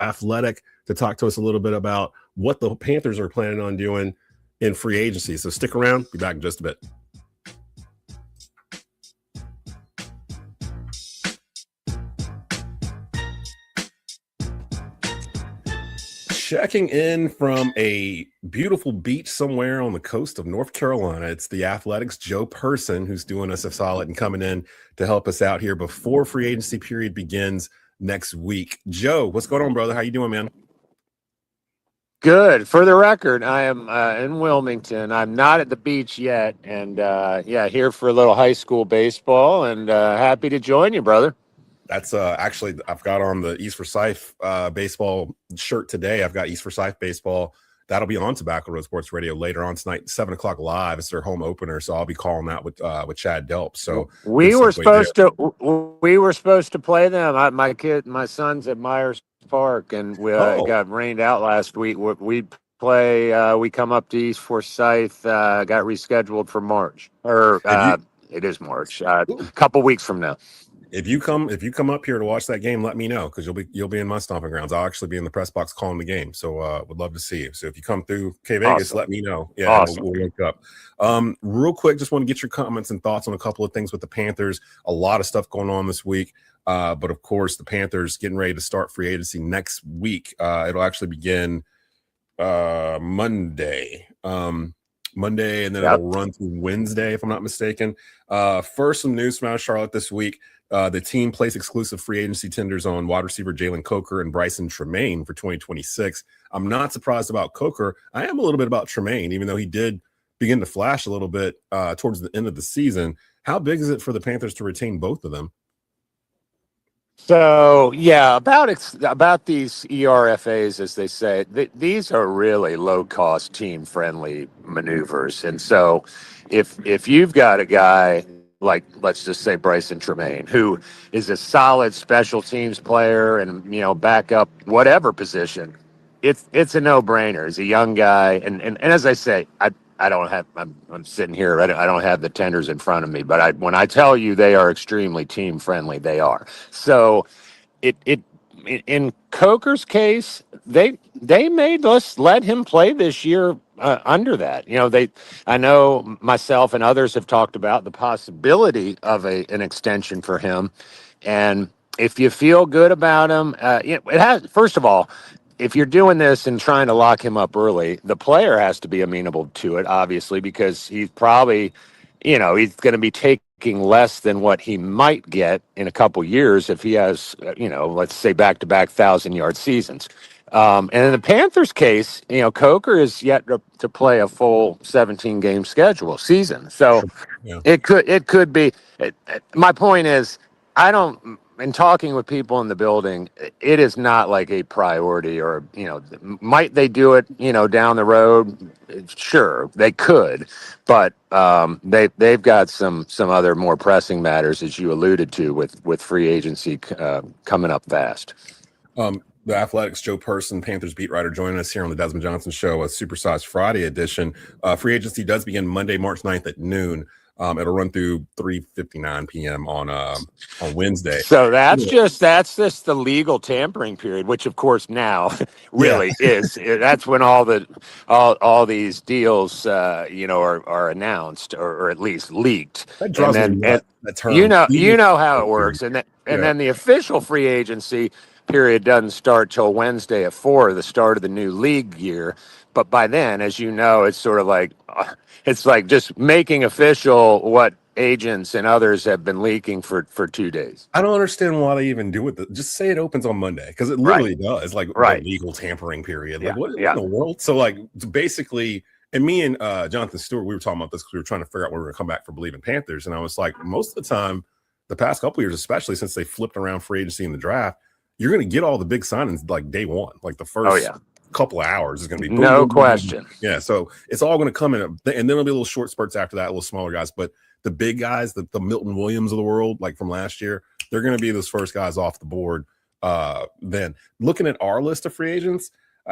[SPEAKER 1] Athletic to talk to us a little bit about what the Panthers are planning on doing in free agency. So stick around. Be back in just a bit. Checking in from a beautiful beach somewhere on the coast of North Carolina. It's the Athletics' Joe Person who's doing us a solid and coming in to help us out here before free agency period begins next week. Joe, what's going on, brother? How you doing, man?
[SPEAKER 6] Good. For the record, I am in Wilmington. I'm not at the beach yet, and here for a little high school baseball, and happy to join you, brother.
[SPEAKER 1] That's actually, I've got on the East Forsyth baseball shirt today. I've got East Forsyth baseball. That'll be on Tobacco Road Sports Radio later on tonight, 7:00 live. It's their home opener, so I'll be calling that with Chad Delp. So
[SPEAKER 6] we were supposed to play them. My son's at Myers Park, and we got rained out last week. We play. We come up to East Forsyth. Got rescheduled for March, it is March. A couple weeks from now.
[SPEAKER 1] If you come up here to watch that game, let me know because you'll be in my stomping grounds. I'll actually be in the press box calling the game. So would love to see you. So if you come through K Vegas,
[SPEAKER 6] Awesome.
[SPEAKER 1] let me know. Yeah,
[SPEAKER 6] Awesome.
[SPEAKER 1] we'll link up. Real quick, just want to get your comments and thoughts on a couple of things with the Panthers. A lot of stuff going on this week. But of course, the Panthers getting ready to start free agency next week. It'll actually begin Monday. Monday, and then it'll run through Wednesday, if I'm not mistaken. First, some news from out of Charlotte this week. The team placed exclusive free agency tenders on wide receiver Jalen Coker and Bryson Tremaine for 2026. I'm not surprised about Coker. I am a little bit about Tremaine, even though he did begin to flash a little bit towards the end of the season. How big is it for the Panthers to retain both of them?
[SPEAKER 6] So yeah, about these ERFAs, as they say, these are really low-cost, team-friendly maneuvers. And so, if you've got a guy like, let's just say Bryson Tremaine, who is a solid special teams player and back up whatever position, it's a no-brainer. He's a young guy, and as I say, I don't have. I'm sitting here. I don't have the tenders in front of me, but when I tell you they are extremely team friendly, they are. So, in Coker's case, they made us let him play this year under that. I know myself and others have talked about the possibility of an extension for him, and if you feel good about him, it has. First of all, if you're doing this and trying to lock him up early, the player has to be amenable to it, obviously, because he's probably, he's going to be taking less than what he might get in a couple years if he has, let's say back-to-back 1,000-yard seasons. And in the Panthers' case, Coker is yet to play a full 17-game season. So it could be. My point is, in talking with people in the building, it is not like a priority or, might they do it, down the road? Sure, they could, but they've got some other more pressing matters, as you alluded to, with free agency coming up fast.
[SPEAKER 1] The Athletics' Joe Person, Panthers beat writer, joining us here on the Desmond Johnson Show, a Supersized Friday edition. Free agency does begin Monday, March 9th at noon. It'll run through 3:59 p.m. on Wednesday.
[SPEAKER 6] So that's just the legal tampering period, which of course now really is. That's when all these deals are announced or at least leaked.
[SPEAKER 1] That draws me that term.
[SPEAKER 6] You know how it works, and then the official free agency period doesn't start till Wednesday at 4, the start of the new league year. But by then, as you know, it's sort of like it's like just making official what agents and others have been leaking for 2 days.
[SPEAKER 1] I don't understand why they even do it. Just say it opens on Monday, because it literally does. Like the legal tampering period. Like what in the world? So like basically, and me and Jonathan Stewart, we were talking about this because we were trying to figure out when we were going to come back for Believe in Panthers, and I was like, most of the time, the past couple of years, especially since they flipped around free agency in the draft, you're going to get all the big signings like day one, like the first couple of hours is going to be boom,
[SPEAKER 6] no
[SPEAKER 1] boom,
[SPEAKER 6] question.
[SPEAKER 1] Boom, boom. Yeah, so it's all going to come in, and then there'll be little short spurts after that, little smaller guys, but the big guys, the Milton Williams of the world, like from last year, they're going to be those first guys off the board. Then looking at our list of free agents,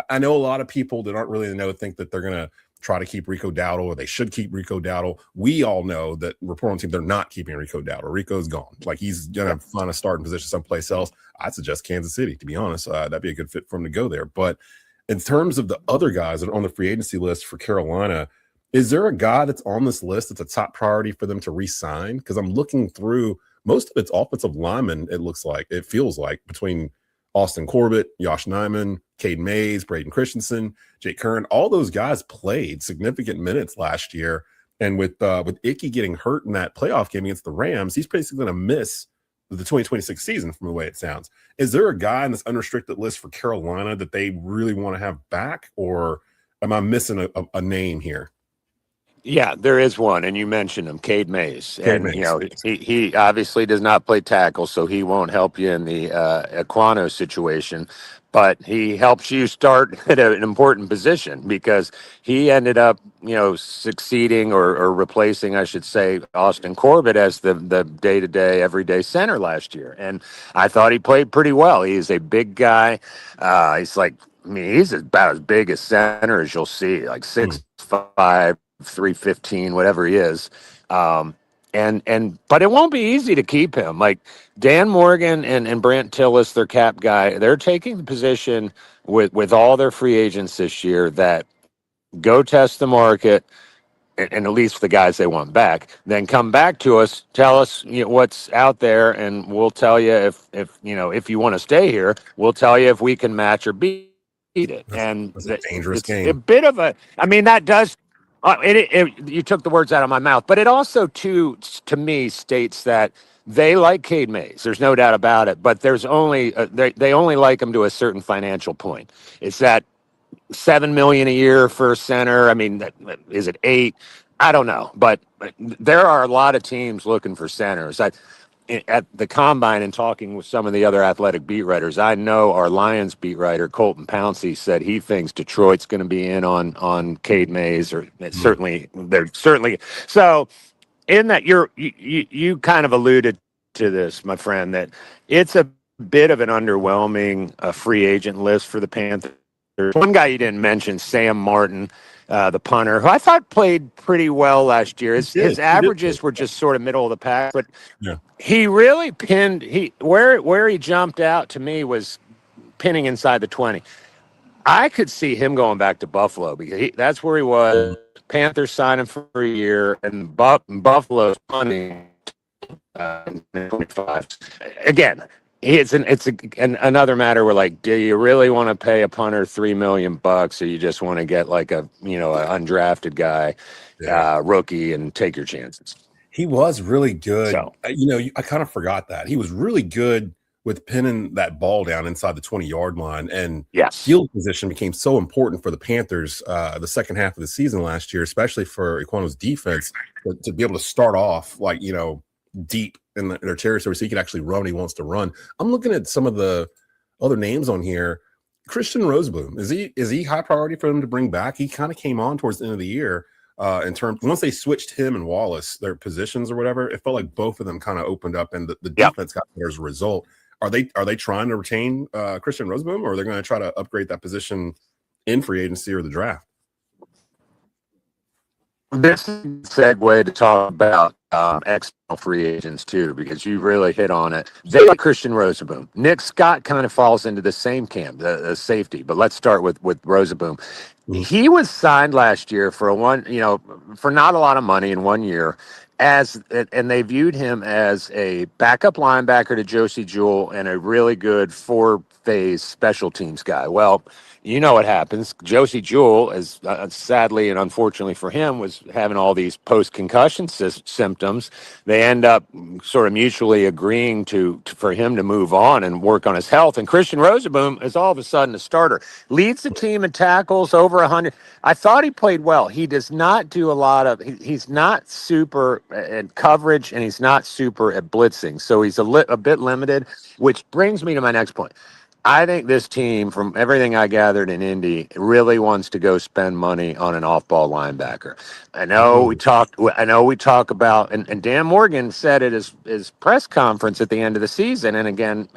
[SPEAKER 1] I know a lot of people that aren't really in the know think that they're going to try to keep Rico Dowdle, or they should keep Rico Dowdle. We all know that report on team, they're not keeping Rico Dowdle. Rico's gone. Like he's going to find a starting position someplace else. I'd suggest Kansas City, to be honest. That'd be a good fit for him to go there. But in terms of the other guys that are on the free agency list for Carolina, is there a guy that's on this list that's a top priority for them to re-sign? Because I'm looking through most of it's offensive linemen, it feels like, between Austin Corbett, Josh Nyman, Cade Mays, Braden Christensen, Jake Curran. All those guys played significant minutes last year. And with Icky getting hurt in that playoff game against the Rams, he's basically going to miss the 2026 season from the way it sounds. Is there a guy on this unrestricted list for Carolina that they really want to have back, or am I missing a name here?
[SPEAKER 6] Yeah, there is one, and you mentioned him, Cade Mays. You know, he obviously does not play tackle, so he won't help you in the Equano situation, but he helps you start at an important position because he ended up, you know, succeeding or replacing, I should say, Austin Corbett as the day-to-day, everyday center last year, and I thought he played pretty well. He's a big guy. He's about as big a center as you'll see, like 6'5", 315, whatever he is. But it won't be easy to keep him. Like Dan Morgan and Brant Tillis, their cap guy, they're taking the position with all their free agents this year that go test the market, and at least the guys they want back, then come back to us, tell us, you know, what's out there, and we'll tell you if you want to stay here, we'll tell you if we can match or beat it. That's a dangerous game. A bit of a, I mean, that does. You took the words out of my mouth, but it also, to me, states that they like Cade Mays. There's no doubt about it, but there's only they only like him to a certain financial point. It's that $7 million a year for a center. I mean, is it 8? I don't know, but there are a lot of teams looking for centers. At the combine and talking with some of the other athletic beat writers, I know our Lions beat writer Colton Pouncey said he thinks Detroit's going to be in on Cade Mays, or they're certainly. So in that, you kind of alluded to this, my friend, that it's a bit of an underwhelming free agent list for the Panthers. One guy you didn't mention, Sam Martin, the punter, who I thought played pretty well last year. His averages were just sort of middle of the pack, but he really pinned. Where he jumped out to me was pinning inside the 20. I could see him going back to Buffalo because that's where he was. Panthers signed him for a year, and Buffalo's punting in 25. Again, it's another matter where, like, do you really want to pay a punter $3 million, or you just want to get like an undrafted guy, rookie, and take your chances?
[SPEAKER 1] He was really good.
[SPEAKER 6] So,
[SPEAKER 1] I kind of forgot that he was really good with pinning that ball down inside the 20-yard line, and field position became so important for the Panthers the second half of the season last year, especially for Equano's defense, to be able to start off deep in their territory so he can actually run when he wants to run. I'm looking at some of the other names on here. Christian Roseboom, is he high priority for them to bring back? He kind of came on towards the end of the year in terms, once they switched him and Wallace, their positions or whatever, it felt like both of them kind of opened up, and the defense got there as a result. Are they trying to retain Christian Roseboom, or are they going to try to upgrade that position in free agency or the draft?
[SPEAKER 6] This is a segue to talk about external free agents too, because you really hit on it. They like Christian Roseboom. Nick Scott kind of falls into the same camp, the safety. But let's start with Roseboom. He was signed last year for for not a lot of money in 1 year, and they viewed him as a backup linebacker to Josie Jewell and a really good 4-phase special teams guy. Well, you know what happens. Josie Jewell, as sadly and unfortunately for him, was having all these post-concussion symptoms. They end up sort of mutually agreeing for him to move on and work on his health. And Christian Rosenboom is all of a sudden a starter. Leads the team in tackles, over 100. I thought he played well. He does not do a lot of. He's not super at coverage, and he's not super at blitzing. So he's a bit limited, which brings me to my next point. I think this team, from everything I gathered in Indy, really wants to go spend money on an off-ball linebacker. I know we talk about, and Dan Morgan said at his press conference at the end of the season, and again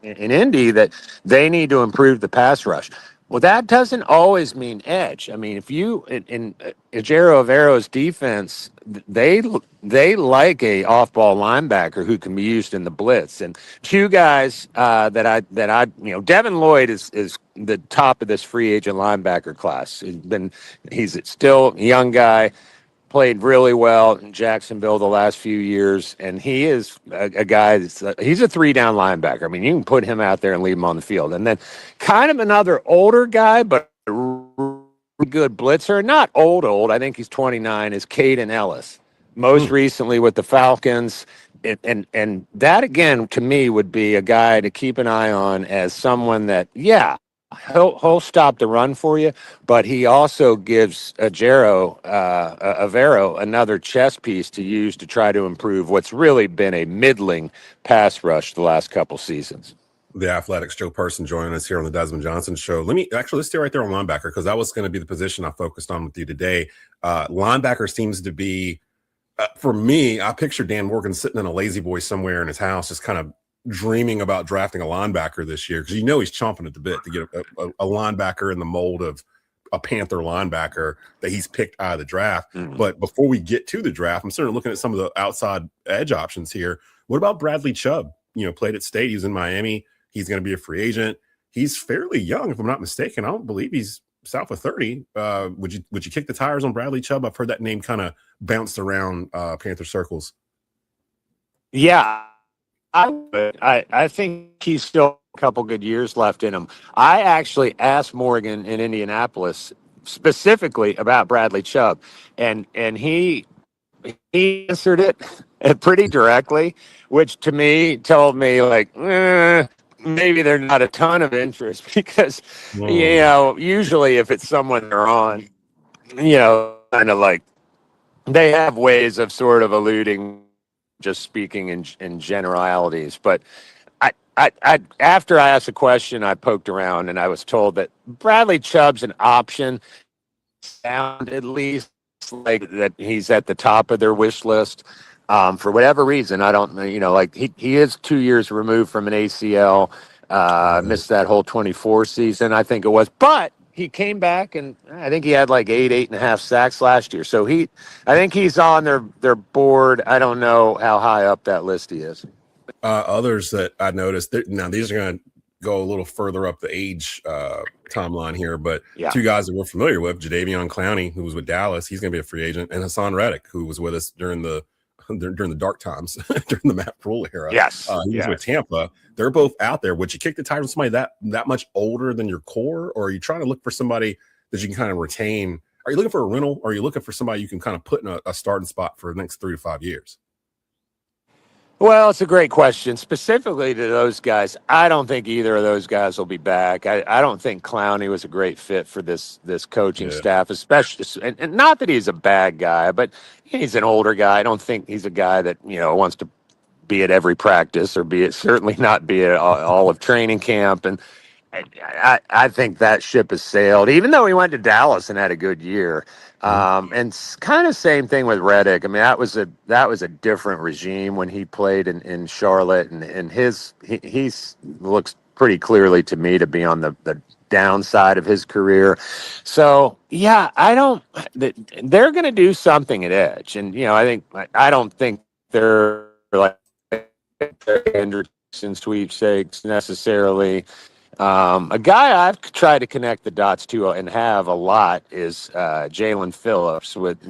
[SPEAKER 6] in Indy, that they need to improve the pass rush. Well, that doesn't always mean edge. I mean, if you in Ejiro Avero's defense, they like a off-ball linebacker who can be used in the blitz. And two guys that I Devin Lloyd is the top of this free agent linebacker class. He's still a young guy. Played really well in Jacksonville the last few years, and he is a guy he's a 3-down linebacker. I mean, you can put him out there and leave him on the field. And then kind of another older guy, but a really good blitzer, not old, I think he's 29, is Caden Ellis, most recently with the Falcons. And that, again, to me, would be a guy to keep an eye on as someone that, he'll stop the run for you, but he also gives Avero another chess piece to use to try to improve what's really been a middling pass rush the last couple seasons.
[SPEAKER 1] The Athletics Joe Person joining us here on the Desmond Johnson Show. Let's stay right there on linebacker, because that was going to be the position I focused on with you today. Linebacker seems to be, for me, I picture Dan Morgan sitting in a lazy boy somewhere in his house, just kind of dreaming about drafting a linebacker this year, because he's chomping at the bit to get a linebacker in the mold of a Panther linebacker that he's picked out of the draft. Mm-hmm. But before we get to the draft, I'm certainly looking at some of the outside edge options here. What about Bradley Chubb? Played at State. He was in Miami. He's going to be a free agent. He's fairly young, if I'm not mistaken. I don't believe he's south of 30. Would you kick the tires on Bradley Chubb? I've heard that name kind of bounced around Panther circles.
[SPEAKER 6] Yeah. I think he's still a couple good years left in him. I actually asked Morgan in Indianapolis specifically about Bradley Chubb, and he answered it pretty directly, which to me told me maybe there's not a ton of interest, because usually if it's someone they're on, kind of like they have ways of sort of alluding, just speaking in generalities. But I after I asked a question, I poked around and I was told that Bradley Chubb's an option. Sound at least like that he's at the top of their wish list. For whatever reason, I don't know, he is 2 years removed from an ACL, missed that whole 24 season, I think it was, but he came back, and I think he had 8.5 sacks last year. So I think he's on their board. I don't know how high up that list he is.
[SPEAKER 1] Others that I noticed, now these are going to go a little further up the age timeline here, but two guys that we're familiar with, Jadeveon Clowney, who was with Dallas, he's going to be a free agent, and Hassan Reddick, who was with us during the dark times, during the Matt Rule era.
[SPEAKER 6] Yes.
[SPEAKER 1] He was with Tampa. They're both out there. Would you kick the tires on somebody that much older than your core, or are you trying to look for somebody that you can kind of retain? Are you looking for a rental, or are you looking for somebody you can kind of put in a starting spot for the next 3 to 5 years?
[SPEAKER 6] Well, it's a great question. Specifically to those guys, I don't think either of those guys will be back. I don't think Clowney was a great fit for this coaching staff, especially, and not that he's a bad guy, but he's an older guy. I don't think he's a guy that, wants to be at every practice, or certainly not be at all of training camp. And I think that ship has sailed, even though he went to Dallas and had a good year. And kind of same thing with Reddick. I mean, that was a different regime when he played in Charlotte, and he looks pretty clearly to me to be on the downside of his career. So they're going to do something at edge, and I don't think they're like Anderson sweepstakes necessarily. A guy I've tried to connect the dots to and have a lot is Jalen Phillips with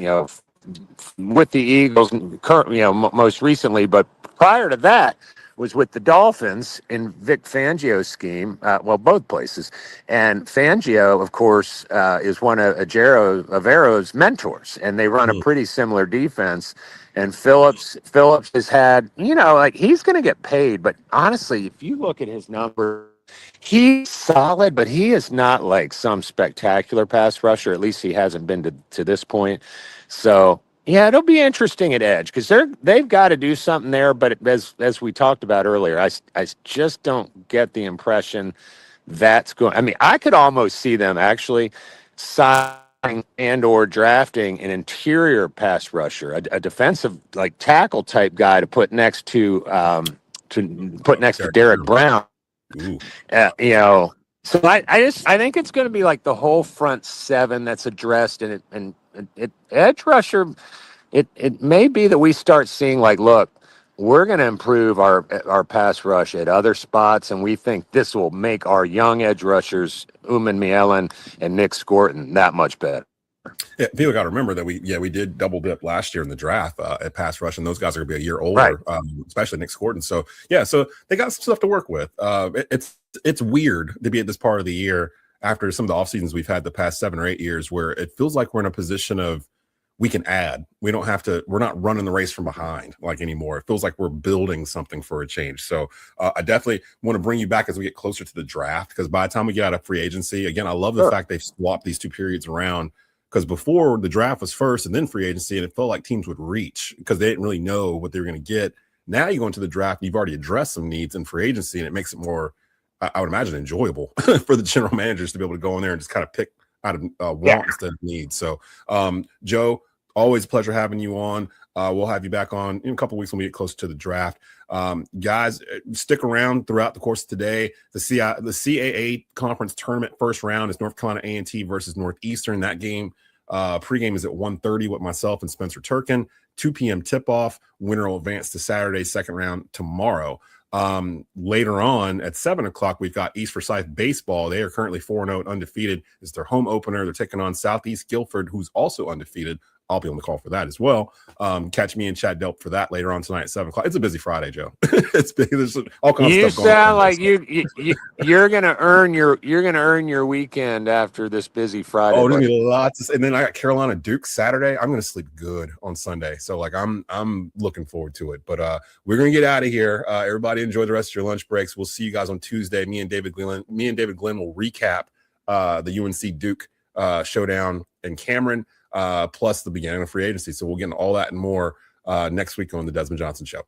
[SPEAKER 6] the Eagles, most recently. But prior to that, was with the Dolphins in Vic Fangio's scheme. Well, both places. And Fangio, of course, is one of Avero's mentors, and they run a pretty similar defense. And Phillips has had, like he's going to get paid. But honestly, if you look at his number, he's solid, but he is not like some spectacular pass rusher. At least he hasn't been to this point. So, yeah, it'll be interesting at edge because they've got to do something there. But as we talked about earlier, I just don't get the impression that's going. I mean, I could almost see them actually signing and or drafting an interior pass rusher, a defensive like tackle type guy to put next to Derek Brown. So I think it's going to be like the whole front seven that's addressed, and edge rusher. It may be that we start seeing like, look, we're going to improve our pass rush at other spots, and we think this will make our young edge rushers, Uman Mielen and Nick Scorton, that much better.
[SPEAKER 1] Yeah, people got to remember that we did double dip last year in the draft at pass rush, and those guys are going to be a year older, right. Especially Nick Scorton. So so they got some stuff to work with. It's weird to be at this part of the year after some of the off seasons we've had the past 7 or 8 years, where it feels like we're in a position of we can add. We don't have to. We're not running the race from behind like anymore. It feels like we're building something for a change. So I definitely want to bring you back as we get closer to the draft, because by the time we get out of free agency, again, I love the fact they've swapped these 2 periods around. Because before the draft was first and then free agency, and it felt like teams would reach because they didn't really know what they were going to get. Now you go into the draft and you've already addressed some needs in free agency, and it makes it more, I would imagine, enjoyable for the general managers to be able to go in there and just kind of pick out of want instead of need. So, Joe, always a pleasure having you on. We'll have you back on in a couple of weeks when we get closer to the draft. Guys, stick around throughout the course of today. The CAA conference tournament first round is North Carolina A&T versus Northeastern. That game, pregame is at 1:30 with myself and Spencer Turkin. 2 p.m. tip-off. Winner will advance to Saturday's second round tomorrow. Later on at 7 o'clock, we've got East Forsyth baseball. They are currently 4-0 undefeated. It's their home opener. They're taking on Southeast Guilford, who's also undefeated. I'll be on the call for that as well. Catch me and Chad Delp for that later on tonight at 7 o'clock. It's a busy Friday, Joe. It's big. There's all kinds of stuff going on.
[SPEAKER 6] You sound like you're gonna earn your weekend after this busy Friday.
[SPEAKER 1] Oh, there's gonna be lots. And then I got Carolina Duke Saturday. I'm gonna sleep good on Sunday. So like I'm looking forward to it. But we're gonna get out of here. Everybody enjoy the rest of your lunch breaks. We'll see you guys on Tuesday. Me and David Glenn will recap the UNC Duke showdown in Cameron. Plus the beginning of free agency. So we'll get into all that and more next week on the Desmond Johnson Show.